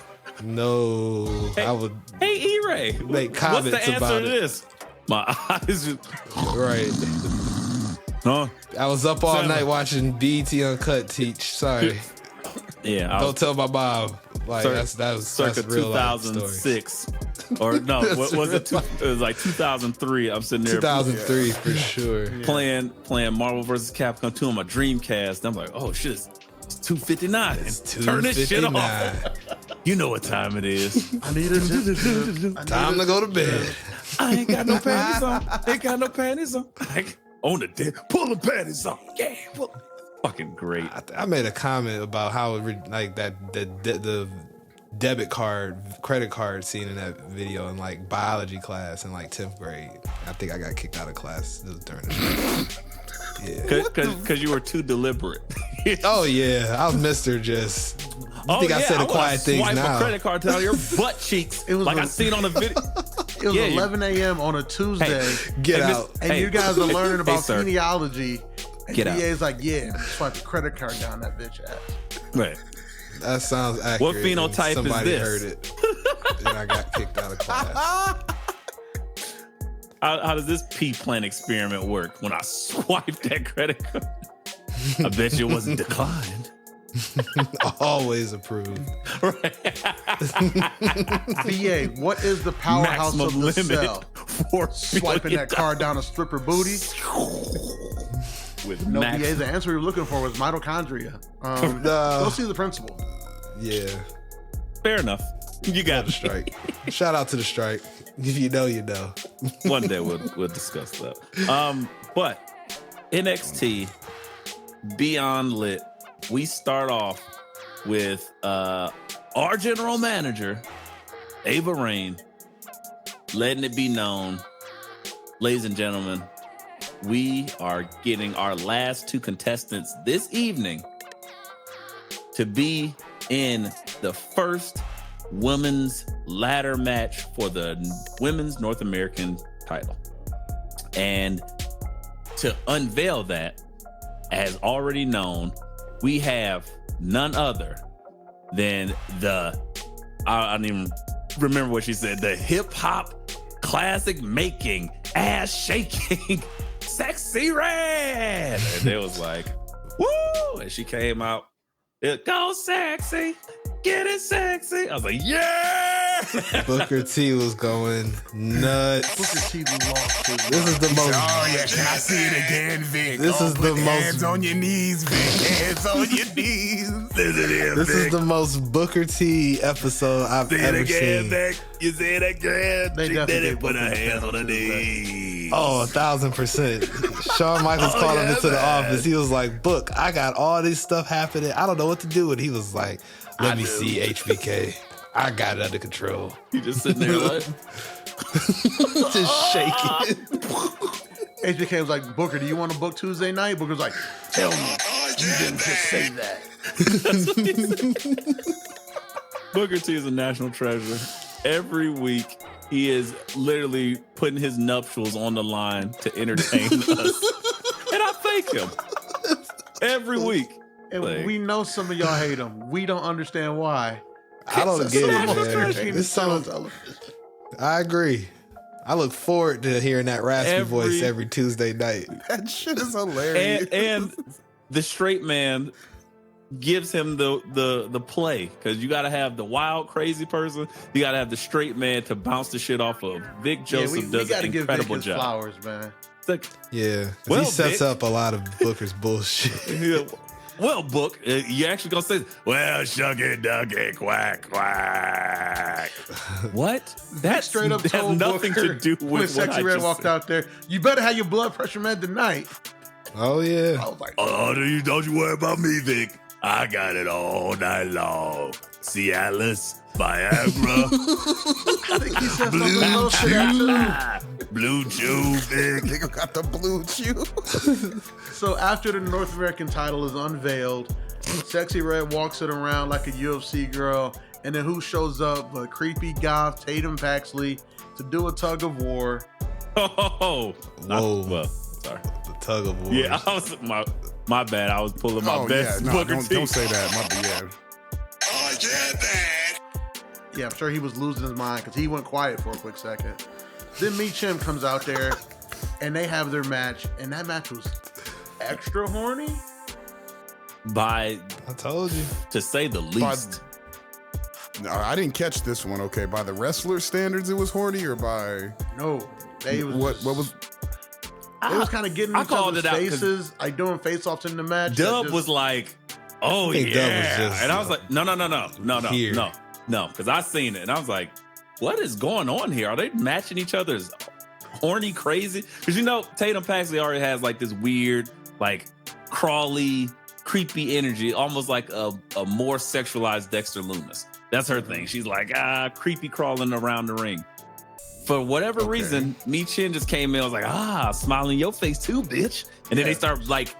No, Hey, I would Hey, E-Ray, Make what's comments the answer about to it. this? My eyes just, right. huh? I was up all 7. night watching BET Uncut teach. Sorry, Yeah, I don't was tell my mom. Like that's circa real life story. 2006. Or no, what was it? It was like 2003. I'm sitting there 2003 for sure. playing Marvel vs. Capcom 2 on my Dreamcast. I'm like, oh shit, it's 2:59. It's Turn this shit off. 2:59. You know what time it is. I need a tip. Time to go to bed. I ain't got no panties on. Ain't got no panties on. Like, on the deck, pull the panties on. Yeah, fucking great. I made a comment about how like the debit card, credit card scene in that video in like biology class in like 10th grade. I think I got kicked out of class during the show. Yeah. Because you were too deliberate. Oh yeah, I was Mr. Just. I think I said the quiet things swipe now. a credit card down your butt cheeks. It was like a- I seen on the video. It was Yeah, you- 11 a.m. on a Tuesday, Get Hey, out. and Hey. you guys are learning about sir. genealogy. And Get out. DA's like, yeah, swipe the credit card down that bitch ass. Right. That sounds accurate. What phenotype is Somebody this? heard it, and I got kicked out of class. How does this pea plant experiment work? When I swipe that credit card, I bet you it wasn't declined. Always approved. BA, what is the powerhouse Maximum of the limit cell? for Swiping that card down a stripper booty? with No, max. BA, the answer we were looking for was mitochondria. Go see the principal. Yeah, Fair enough. You got the it. strike. Shout out to the strike. If you know, you know. One day we'll discuss that. But NXT Beyond Lit. We start off with our general manager Ava Raine, letting it be known, ladies and gentlemen, we are getting our last two contestants this evening to be in the first women's ladder match for the women's North American title. And to unveil that, as already known, we have none other than I don't even remember what she said, the hip hop classic making, ass shaking, Sexy Redds. And it was like, woo! And she came out, go sexy, get it sexy. I was like, yeah! Booker T was going nuts. Booker T lost his This is the most. Oh yeah, can I see it again, Vic? This is the most. Hands on your knees, Vic. Hands on your knees. This is the most Booker T episode I've ever seen. Vic. You say it again. They She definitely did it. did Put her Booker T hands on her episode, knees. Oh, 1,000%. Shawn Michaels called him into the office. He was like, "Book, I got all this stuff happening. I don't know what to do." And he was like, "Let me see HBK. I got it under control." You just sitting there like, Just shaking. HBK was like, Booker, do you want to book Tuesday night? Booker was like, tell me, you didn't just say that. Booker T is a national treasure. Every week, he is literally putting his nuptials on the line to entertain us. And I thank him. Every week. And Like, we know some of y'all hate him. We don't understand why. I don't get it, man. It's It's so, I agree. I look forward to hearing that raspy voice every Tuesday night. That shit is hilarious. and the straight man gives him the play, because you got to have the wild, crazy person. You got to have the straight man to bounce the shit off of. Vic Joseph does an incredible give Vic his job. flowers, man. It's like, Yeah. Well, He sets Vic. up a lot of Booker's bullshit. well, Book, you actually gonna say, well, shucky ducky, quack, quack. What? That Straight up has told nothing Booker to do with when what Sexy I Red just walked said. out there. You better have your blood pressure med tonight. Oh, yeah. I was like, Oh, don't you worry about me, Vic. I got it all night long. Cialis, Viagra, I think he said something else to that too. Blue Chew, Vic. Nigga got the blue chew. So after the North American title is unveiled, Sexy Red walks it around like a UFC girl, and then who shows up but creepy goth Tatum Paxley to do a tug of war. Oh, Whoa. well, sorry. The tug of war. Yeah, I was my bad. I was pulling my Oh best yeah, no, Booker T. don't say that. Yeah. Oh, yeah, Dad. Yeah, I'm sure he was losing his mind because he went quiet for a quick second. Then Mi Chim comes out there, and they have their match, and that match was extra horny. By, I told you. to say the least. No, I didn't catch this one. Okay, by the wrestler standards, it was horny, or by No, they was what was? they was kind of getting I each called other's it out 'cause faces, like doing face-offs in the match. Dub that just- was like, oh I think Dub was yeah. just, And I was like, here. no, because I seen it and I was like, what is going on here? Are they matching each other's horny crazy? Because you know, Tatum Paxley already has like this weird, like crawly, creepy energy, almost like a more sexualized Dexter Lumis. That's her thing. She's like, creepy crawling around the ring. For whatever reason, Mi Chim just came in. I was like, smiling your face too, bitch. And then they start like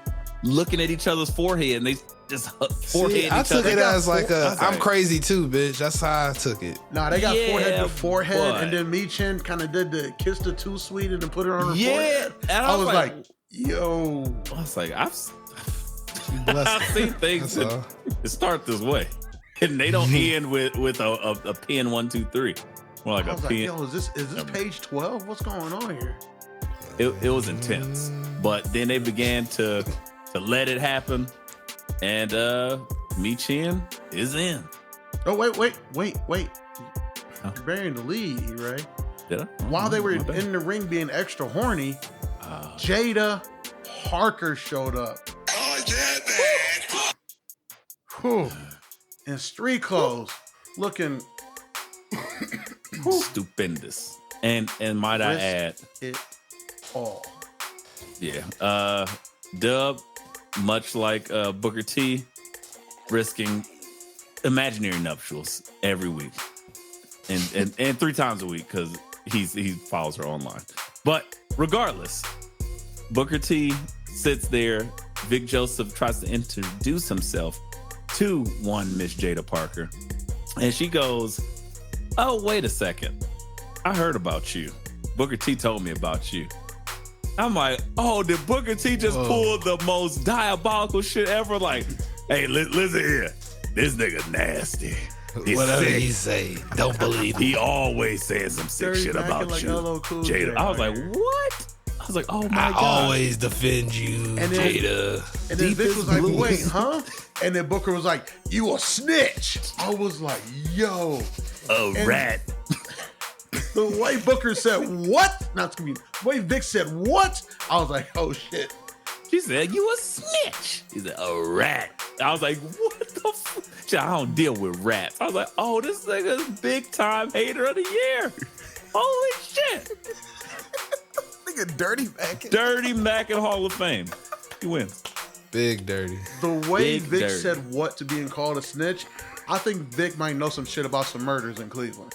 looking at each other's forehead, and they just forehead See, each I took other. it as like I was I'm like, crazy too, bitch. That's how I took it. Nah, they got Yeah, forehead to forehead, but- and then Mi Chim kind of did the kiss the too sweet and then put it on her Yeah, forehead. and I was like, yo. I was like, I've Bless I've her. seen things That's all. that start this way, and they don't end with a pin 1, 2, 3. More like I a was like, pin. yo, is this page 12? What's going on here? It was intense, but then they began to let it happen, and Mi Chim is in. Oh, wait. Huh? You're burying the lead, right? Did I? While they were My bad. in the ring being extra horny, Jada Parker showed up. Oh, yeah, Dad. Whew. In street clothes, looking Stupendous, and might I Risk add, it all. yeah, Dub, much like Booker T, risking imaginary nuptials every week. and 3 times a week because he follows her online. But regardless, Booker T sits there. Vic Joseph tries to introduce himself to one Miss Jada Parker, and she goes, "Oh, wait a second. I heard about you. Booker T told me about you." I'm like, oh, did Booker T just pull the most diabolical shit ever? Like, hey, listen here. This nigga nasty. Whatever he say, don't believe He always saying some sick shit about like you. Cool Jada. I was like, what? I was like, oh my I God. always defend you, and then, Jada. And then Vic was like, wait, huh? And then Booker was like, you a snitch. I was like, yo. A rat. The way Booker said, what? Not to me. The way Vic said, what? I was like, oh shit. She said, you a snitch. He said, a rat. I was like, what the fuck? She said, I don't deal with rats. I was like, oh, this nigga's big time hater of the year. Holy shit. Nigga, Dirty Mac. Dirty Mac in Hall of Fame. He wins. Big dirty. The way Big Vic dirty. said what to being called a snitch, I think Vic might know some shit about some murders in Cleveland.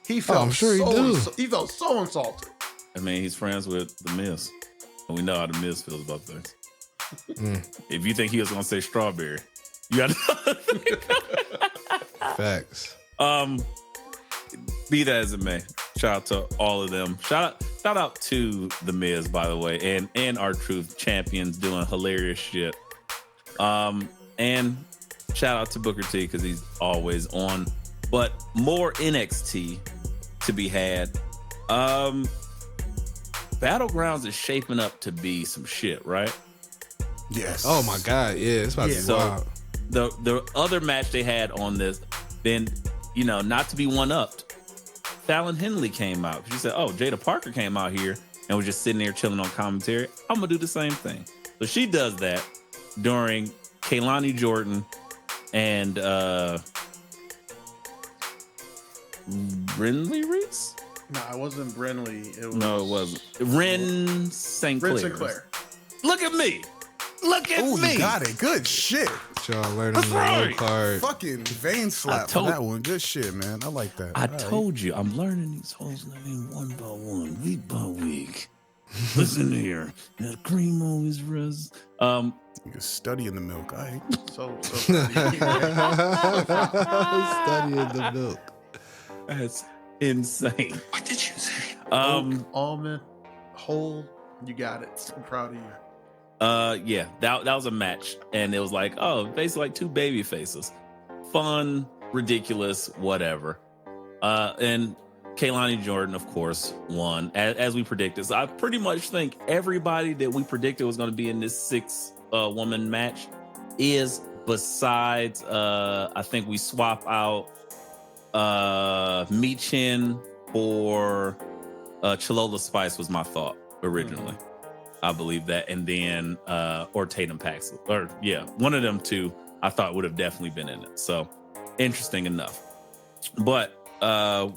He felt I'm sure he do. He felt so insulted. I mean, he's friends with The Miz. And we know how The Miz feels about things. If you think he was going to say strawberry, you got to Facts. Be that as it may, shout out to all of them. Shout out to The Miz, by the way, and R-Truth champions doing hilarious shit. And shout out to Booker T because he's always on. But more NXT to be had. Battlegrounds is shaping up to be some shit, right? Yes. Oh my God, yeah, it's about to be So wild. the other match they had on this, then, you know, not to be one-upped, Fallon Henley came out. She said, oh, Jada Parker came out here and was just sitting there chilling on commentary. I'm going to do the same thing. So she does that during Kaylani Jordan and Brinley Reese? No, it wasn't Brinley. No, it wasn't. Ren St. Clair. Ren St. Clair. Look at me. Look at Oh, me. you got it. Good shit. Y'all learning the right. road card. Fucking vein slap for that one. Good shit, man. I like that. I All right. told you, I'm learning these hoes name one by one, week by week. Listen here. That cream always res. You studying the milk. All right. So Studying the milk. That's insane. What did you say? almond, whole, you got it. I'm proud of you. Yeah, that was a match, and it was like, oh, basically like two baby faces, fun, ridiculous, whatever. And Kaylani Jordan, of course, won as we predicted. So I pretty much think everybody that we predicted was going to be in this 6-woman match is, besides, I think we swap out Michin for Chilola Spice was my thought originally. I believe that. And then, or Tatum Paxson, or yeah, one of them two I thought would have definitely been in it. So interesting enough. But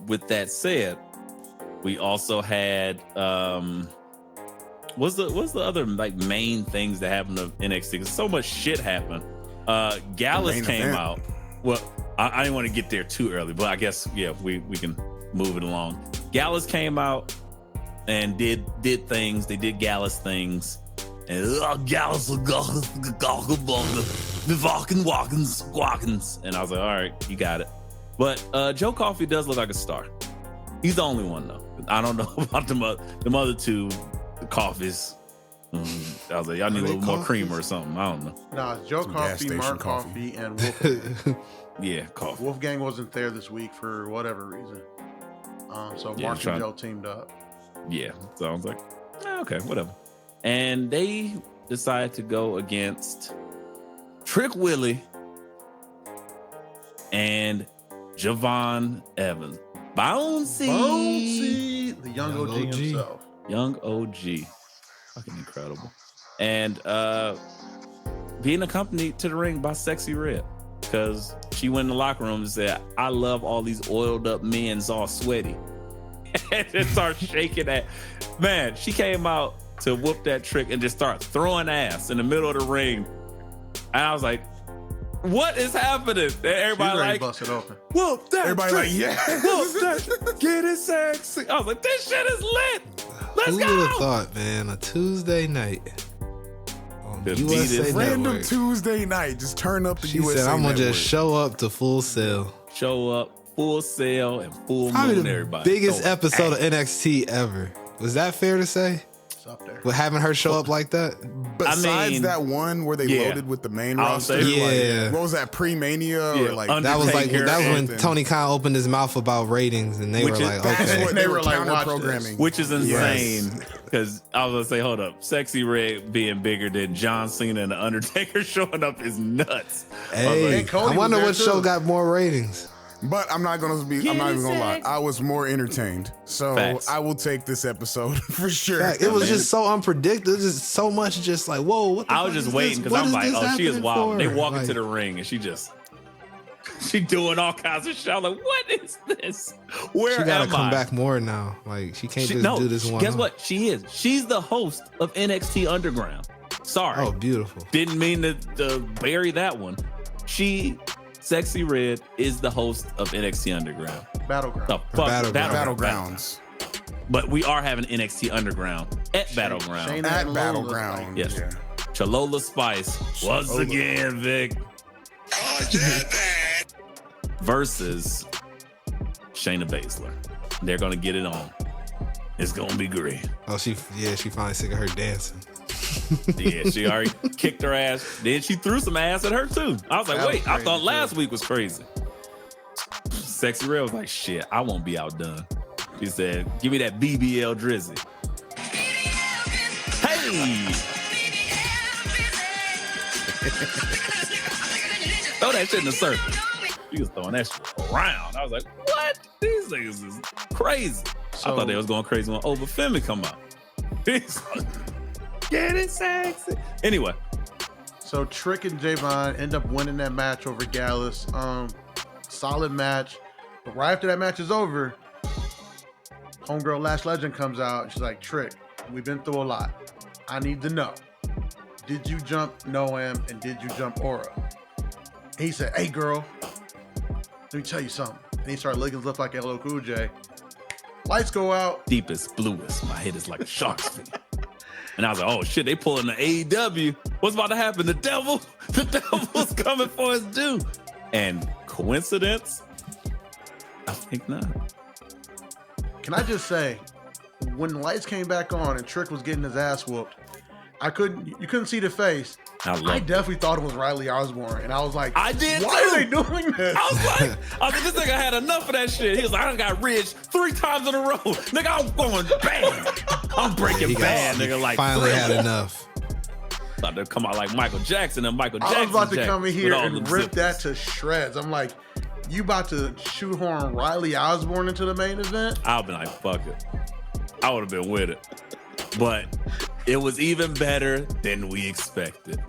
with that said, we also had, what's the other like main things that happened to NXT? Because so much shit happened. Gallus came out. Well, I didn't want to get there too early, but I guess, yeah, we can move it along. Gallus came out and did things. They did Gallus things. And Gallus the fucking walkins. And I was like, all right, you got it. But Joe Coffey does look like a star. He's the only one though. I don't know about them other two, the Coffees. I was like, y'all need a little more cream or something. I don't know. Nah, Joe Some gas Coffey, station Mark coffee. Coffey, and Wolfgang. Yeah, Coffee. Wolfgang wasn't there this week for whatever reason. So Yeah, Mark and Joe teamed up. Yeah, so I was like, okay, whatever. And they decided to go against Trick Willie and Javon Evans. Bouncy, the young OG OG. himself. young OG, fucking incredible. And being accompanied to the ring by Sexy Red, because she went in the locker room and said, I love all these oiled up men's all sweaty. And just start shaking that. Man, she came out to whoop that trick and just start throwing ass in the middle of the ring. And I was like, What is happening? Everybody like, bust it open. whoop that. Everybody like, yeah. Whoop that. Get it sexy. I was like, this shit is lit. Let's Who go. would have thought, man? A Tuesday night on The USA beat is Random Network. Tuesday night, just turn up the She USA said, "I'm gonna Network. just show up to Full Sail." Show up, full sail, and full Probably moon. the Everybody. biggest So, episode of NXT ever. Was that fair to say? It's up there. With having her show up like that? Besides mean, that one where they yeah. loaded with the main I'll roster, say- Yeah. like, what was that, pre-mania? Yeah, Or like That was like Undertaker that was when and- Tony Khan opened his mouth about ratings, and they Which were is- like, That's "Okay." what They they were were like, counter watch programming. which is insane Yes. because I was gonna say, hold up, Sexy Red being bigger than John Cena and the Undertaker showing up is nuts. Hey, And Cody I wonder was what there, show too. got more ratings. But I'm not gonna be. I'm not even gonna lie. I was more entertained, so Facts. I will take this episode for sure. Like, it was just so unpredictable. Just so much, just like, whoa. What the I was fuck just is waiting this? because What I'm is like, this oh, she is happening wild. for? They walk Like, into the ring and she doing all kinds of shit. I'm like, what is this? Where She gotta am come I? back more now. Like she can't just no, do this one. guess off. what? She is. She's the host of NXT Underground. Sorry. Oh, beautiful. Didn't mean to bury that one. Sexy Red is the host of NXT Underground. Battleground. The fuck, Battlegrounds But we are having NXT Underground at Battleground. Shayna at and Lola's Battleground. like- Yes. Yeah. Chalola Spice once Chalola. again, Vic, Oh, yeah, that. versus Shayna Baszler. They're gonna get it on. It's gonna be great. Oh, she finally sick of her dancing. Yeah, she already kicked her ass. Then she threw some ass at her too. I was like, That was wait, I crazy, thought too. last week was crazy. Sexy Red was like, shit, I won't be outdone. She said, give me that BBL Drizzy. Hey! Throw that shit in the circle. She was throwing that shit around. I was like, what? These niggas is crazy. I So- thought they was going crazy when Over Femi come out. He's like, get it sexy. Anyway, So Trick and Javon end up winning that match over Gallus. Solid match. But right after that match is over, homegirl Lash Legend comes out and she's like, Trick, we've been through a lot. I need to know. Did you jump Noam and did you jump Aura? And he said, hey girl, let me tell you something. And he started licking his lip like LL Cool J. Lights go out. deepest, bluest. My head is like a shark's fin. And I was like, oh shit, they pulling the AEW. What's about to happen? The devil's coming for his due. And coincidence? I think not. Can I just say, when the lights came back on and Trick was getting his ass whooped, you couldn't see the face. I definitely thought it was Riley Osborne, and I was like, I did why too. are they doing this? I was like, this nigga had enough of that shit. He was like, I done got Ridge 3 times in a row. Nigga, I'm going bad. I'm breaking He bad, nigga. Like, finally had Thriller. enough. About to come out like Michael Jackson and Michael I Jackson. was about to Jack come in with here all and them rip zippers. that to shreds. I'm like, you about to shoehorn Riley Osborne into the main event? I've been like, fuck it. I would have been with it. But it was even better than we expected.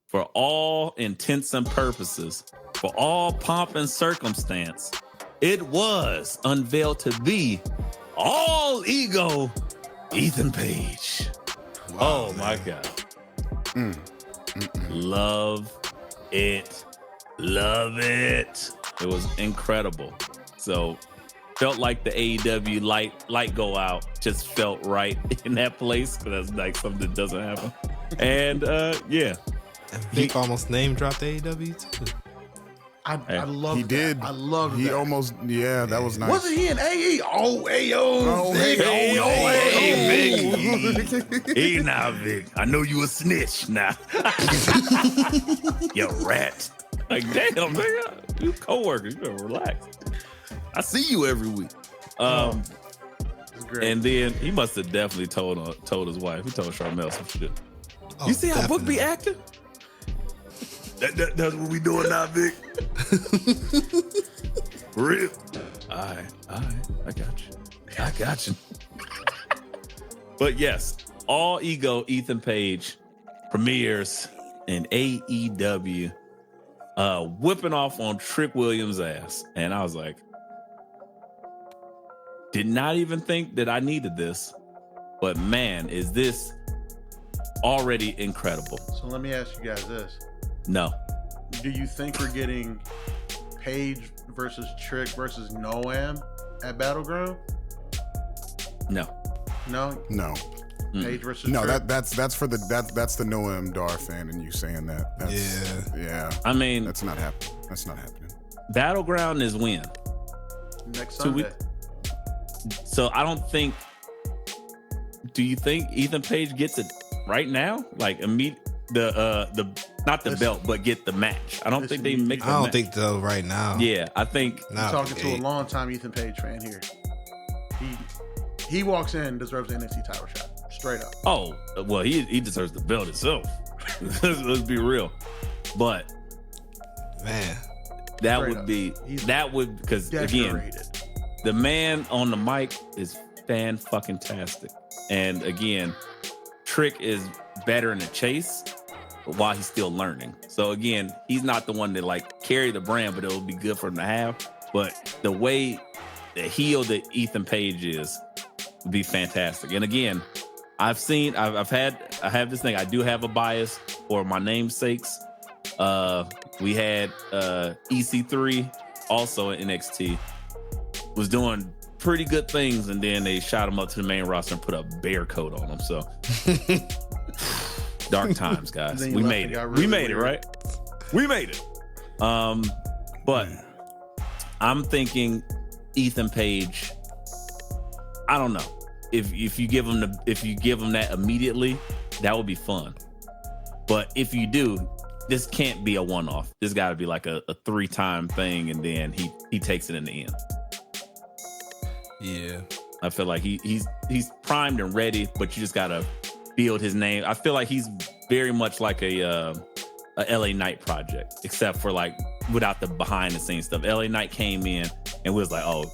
For all intents and purposes, for all pomp and circumstance, it was unveiled to be all ego Ethan Page. Oh my God. Love it. Love it. It was incredible. So felt like the AEW light go out just felt right in that place, because that's like something that doesn't happen. And yeah. And Vic almost name dropped AEW too. I love He that. did. I love He that. almost. Yeah, that was nice. Wasn't he in AE? Oh, AO. Oh, hey, Vic. Hey, now, Vic. I know you a snitch now. You rat. Like, damn, nigga. You co-workers. You better relax. I see you every week. It's great. And then he must have definitely told his wife. He told Charmel some shit. Oh, You see how Book be definitely. acting? That's what we doing now, Vic. Real. I got you. But yes, all ego Ethan Page premieres in AEW, whipping off on Trick Williams' ass. And I was like, did not even think that I needed this. But man, is this already incredible. So let me ask you guys this. No. Do you think we're getting Paige versus Trick versus Noam at Battleground? No. No. Paige versus No, Trick? that's the Noam Dar fan and you saying that. Yeah. I mean, That's not happening. Battleground is when? Next 2 Sunday. weeks. So I don't think. Do you think Ethan Page gets it right now? Like the not the belt, but get the match. I don't think they make. I don't think so right now. Yeah, I think. Nah, I'm talking to a long-time Ethan Page fan here. He walks in, deserves the NXT title shot. Straight up. Oh well, he deserves the belt itself. Let's be real. But man, that Straight would up. be He's because again, Decorated. the man on the mic is fan-fucking-tastic. And again, Trick is better in the chase while he's still learning. So again, he's not the one that like carry the brand, but it would be good for him to have. But the way the heel that Ethan Page is would be fantastic. And again, I have this thing. I do have a bias for my namesakes. We had EC3 also in NXT, was doing pretty good things, and then they shot him up to the main roster and put a bear coat on him. So dark times, guys. Then you We left made and it. got really We made it, weird. right? We made it. But I'm thinking Ethan Page. I don't know if you give him that immediately, that would be fun. But if you do, this can't be a one-off. This got to be like a 3-time thing, and then he takes it in the end. yeah. I feel like he's primed and ready, but you just gotta build his name. I feel like he's very much like a LA Knight project, except for like without the behind the scenes stuff. LA Knight came in and was like, oh,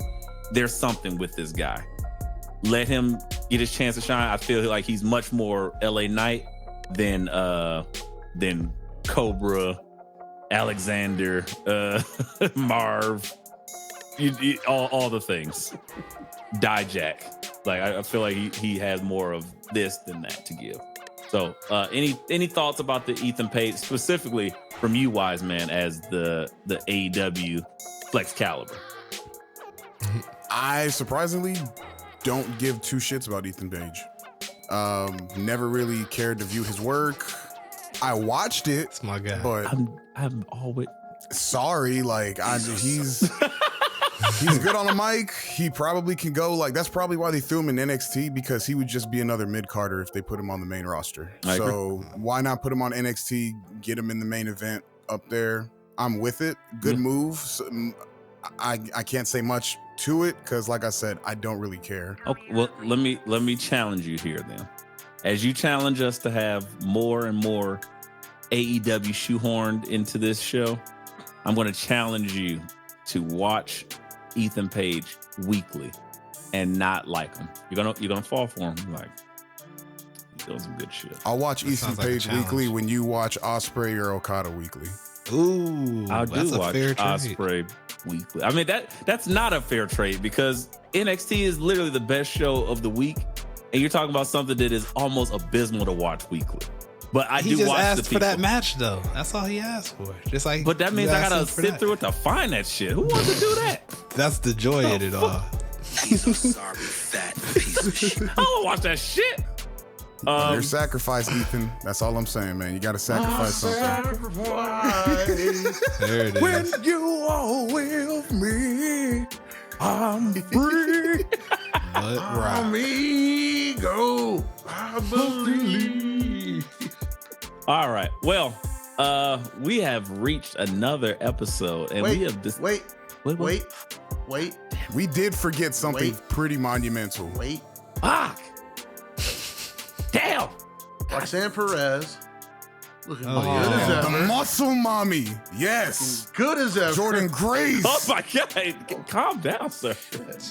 there's something with this guy. Let him get his chance to shine. I feel like he's much more LA Knight than Cobra, Alexander, Marv, all the things. Dijak. Like I feel like he has more of this than that to give. So any thoughts about the Ethan Page, specifically from you, Wise Man, as the AEW Flex Caliber? I surprisingly don't give two shits about Ethan Page. Never really cared to view his work. I watched it. It's my guy. But I'm always sorry, like he's good on the mic. He probably can go like that's probably why they threw him in NXT, because he would just be another mid-carder if they put him on the main roster. So why not put him on NXT, get him in the main event up there? I'm with it. Good move. So, I can't say much to it because like I said, I don't really care. Okay, well, let me challenge you here then. As you challenge us to have more and more AEW shoehorned into this show, I'm going to challenge you to watch Ethan Page weekly and not like him. You're gonna fall for him. Like, he's doing some good shit. I'll watch That Ethan sounds like a Page challenge. weekly when you watch Ospreay or Okada weekly. Ooh, I that's do a watch fair trade. Ospreay weekly. I mean that's not a fair trade because NXT is literally the best show of the week, and you're talking about something that is almost abysmal to watch weekly. But I He do just watch the asked people. for that match though. That's all he asked for. Just like, But that means you I asked gotta him for sit that. through it to find that shit. Who wants to do that? That's the joy in it all. He's a sorry fat piece of shit. I don't watch that shit. Your sacrifice, Ethan. That's all I'm saying, man. You got to sacrifice something. There it is. When you are with me, I'm free. But right. Amigo, I believe. All right. Well, we have reached another episode, and we have this. Wait. We did forget something Wait. pretty monumental. Wait. Fuck. Damn. Roxanne Perez. Looking Oh, good yeah. as The ever. muscle mommy. Yes. Good as ever. Jordan Grace. Oh my god! Calm down, sir.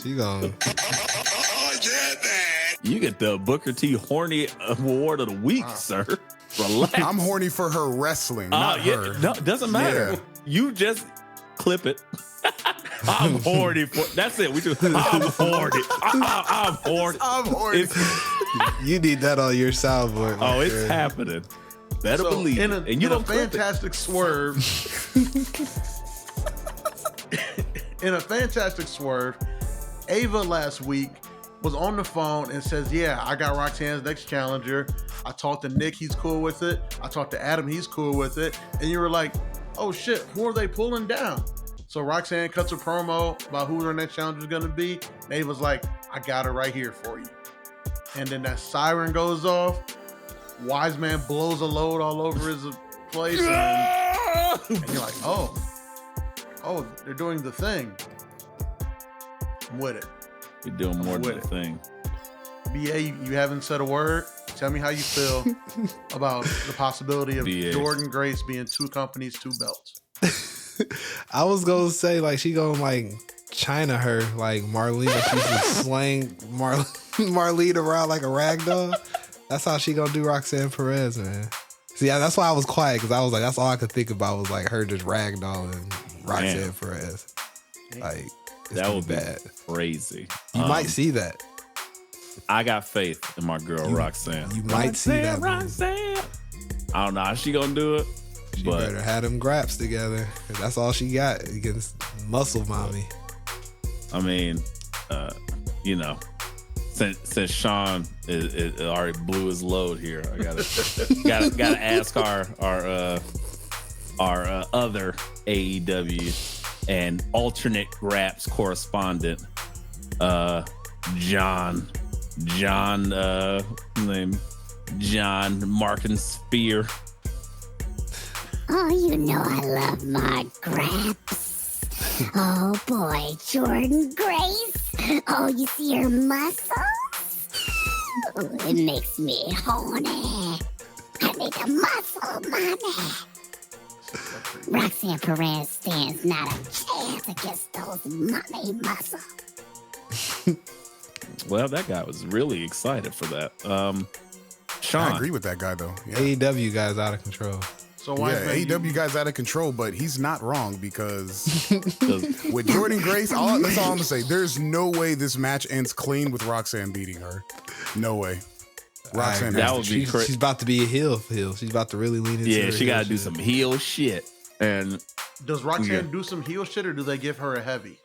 She gone. Oh, yeah, man. You get the Booker T Horny Award of the Week, sir. Relax. I'm horny for her wrestling, not her. No, it doesn't matter. Yeah. You just clip it. I'm horny for. That's it. We do. I'm horny. I'm horny. I'm horny. It's, You need that on your soundboard. oh, it's man. happening. Better believe it. And you in a don't clip it. fantastic swerve. In a fantastic swerve, Ava last week was on the phone and says, yeah, I got Roxanne's next challenger. I talked to Nick, he's cool with it. I talked to Adam, he's cool with it. And you were like, oh shit, who are they pulling down? So Roxanne cuts a promo about who her next challenger is going to be. And Ava's like, I got it right here for you. And then that siren goes off. Wise Man blows a load all over his place. And you're like, oh, they're doing the thing. I'm with it. You're doing more than a thing. BA, you haven't said a word. Tell me how you feel about the possibility of BA. Jordan Grace being 2 companies, 2 belts. I was gonna say like she gonna like China her like Marlene. She's just slang Marlene around like a rag doll. That's how she gonna do Roxanne Perez, man. See, that's why I was quiet because I was like, that's all I could think about was like her just ragdolling Roxanne Perez. Like that would be bad. Crazy. You might see that. I got faith in my girl Roxanne. You might see that. Roxanne. I don't know how she gonna do it. She but better have them graps together. That's all she got against Muscle Mommy. I mean, you know, since Sean is already blew his load here, I gotta ask our other AEW and alternate Graps correspondent, John Markin Spear. Oh, you know I love my graps. Oh boy, Jordan Grace. Oh, you see her muscles? Oh, it makes me horny. I need a muscle, mommy. Roxanne Perez stands not a chance against those mommy muscles. Well, that guy was really excited for that. Sean. I agree with that guy though. Yeah. AEW guy's out of control. So why AEW guy's out of control, but he's not wrong because with Jordan Grace, that's all I'm gonna say. There's no way this match ends clean with Roxanne beating her. No way. Roxanne, that would be crazy. She's about to be a heel. She's about to really lean into. Yeah, she got to do some heel shit. And does Roxanne do some heel shit, or do they give her a heavy?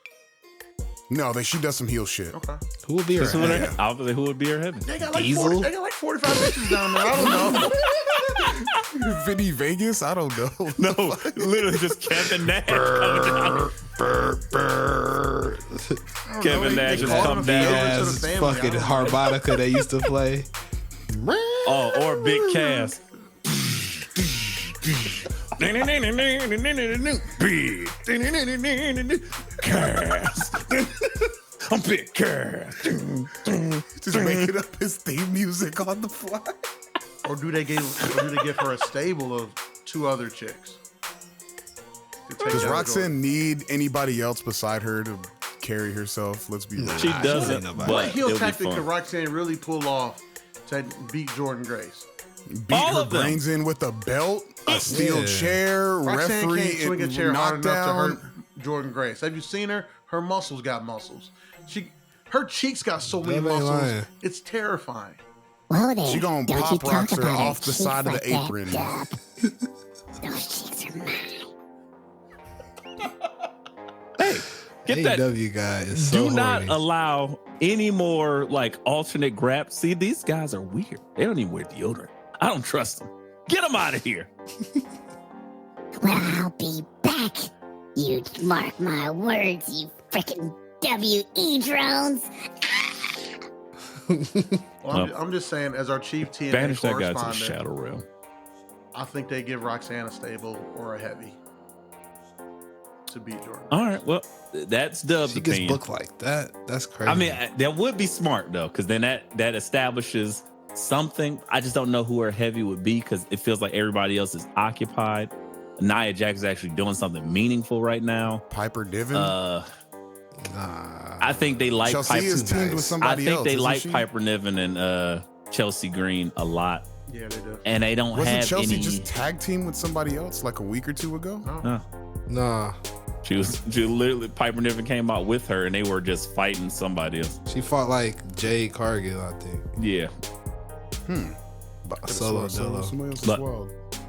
No, she does some heel shit. Okay. Who would be her heavy? Who would be her heavy? They got like 45 inches down there. I don't know. Vinny Vegas? I don't know. No, literally just Kevin Nash coming down. Kevin Nash just come down. Fucking harmonica they used to play. Oh, or Big Cass. Cass. I'm Big Cass. Just making up his theme music on the fly. Or do they give her a stable of 2 other chicks? Does Roxanne need anybody else beside her to carry herself? Let's be real. She doesn't. But what heel it'll be tactic fun. could Roxanne really pull off to beat Jordan Grace? Beat all her of them. brains in with a belt, a steel chair, Roxanne referee, can't swing a chair hard enough knockdown. to hurt Jordan Grace. Have you seen her? Her muscles got muscles. Her cheeks got so many That ain't muscles. lying. It's terrifying. Whoa there. She gonna Don't pop you talk rocks her about off the cheeks side of like the that, apron. Dub. Those cheeks are mine. Hey, get that. AEW guy is so Do not horny. allow any more like alternate Graps. See, these guys are weird. They don't even wear deodorant. I don't trust them. Get them out of here. Well, I'll be back. You mark my words, you frickin' WE drones. Well, I'm just saying, as our chief TNA Banish that guy to the correspondent, shadow realm. I think they give Roxanne a stable or a heavy to beat Jordan. All right, well, that's Dub's She gets opinion. booked like that. That's crazy. I mean, that would be smart though, because then that establishes something. I just don't know who her heavy would be because it feels like everybody else is occupied. Nia Jax is actually doing something meaningful right now. Piper Niven. I think they like Chelsea Piper. is teamed with somebody I think else, they isn't like she? Piper Niven and Chelsea Green a lot, Yeah, they do. and they don't Wasn't have Chelsea any. just tag team with somebody else like a week or 2 ago? nah. She literally Piper Niven came out with her, and they were just fighting somebody else. She fought like Jade Cargill, I think. Yeah, Solo dolo. Somebody else But- as well.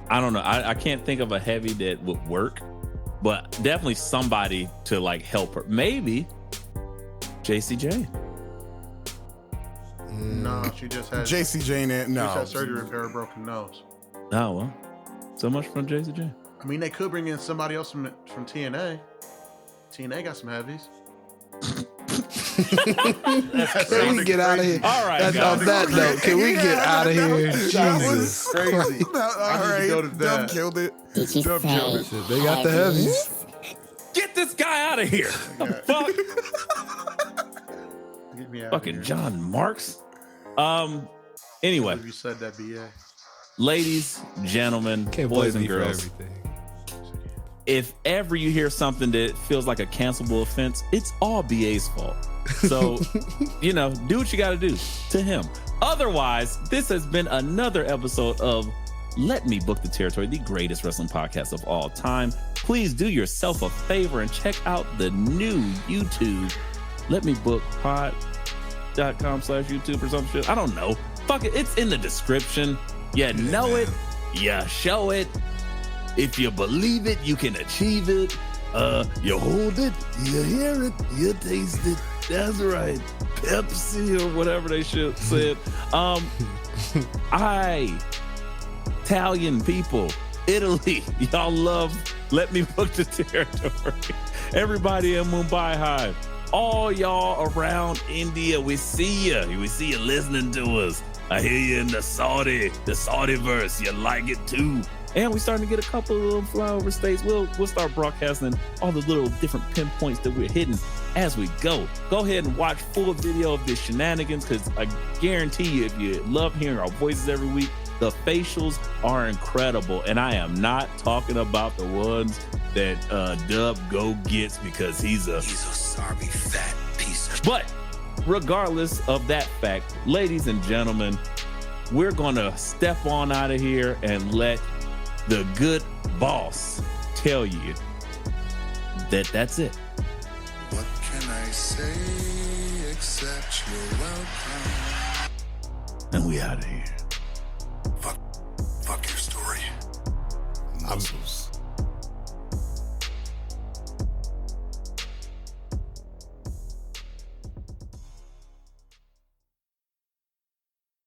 I don't know. I can't think of a heavy that would work, but definitely somebody to like help her. Maybe JCJ. No, she just had JC Jane. She No, just had surgery to repair her broken nose. Oh well, so much from JCJ. I mean, they could bring in somebody else from TNA. TNA got some heavies. Can we get out of here? All right, On guys. that note, can we get out of here? That was Jesus. crazy. all right. go to Dub that. killed it. Did you Dub say killed it. Shit, they got the heavies. Get this guy out of here. The fuck? Get me out Fucking of here. John Marks. Anyway, You said that, BA. ladies, gentlemen, Can't boys blame and me for girls, everything. if ever you hear something that feels like a cancelable offense, it's all BA's fault. So, do what you got to do to him. Otherwise, this has been another episode of Let Me Book the Territory, the greatest wrestling podcast of all time. Please do yourself a favor and check out the new YouTube, letmebookpod.com/YouTube or some shit. I don't know. Fuck it. It's in the description. You know it. You show it. If you believe it, you can achieve it. You hold it, you hear it, you taste it. That's right. Pepsi or whatever they should said. Italian people, Italy, y'all love Let Me Book the Territory. Everybody in Mumbai High, all y'all around India, we see you. We see you listening to us. I hear you in the Saudi verse. You like it too. And we're starting to get a couple of little flyover states. We'll start broadcasting all the little different pinpoints that we're hitting as we go. Go ahead and watch full video of the shenanigans, because I guarantee you, if you love hearing our voices every week, the facials are incredible. And I am not talking about the ones that Dub Go gets because he's a sorry fat piece of. But regardless of that fact, ladies and gentlemen, we're gonna step on out of here and let the good boss tell you that that's it. What can I say except you're welcome? And we out of here. Fuck your story. Muscles.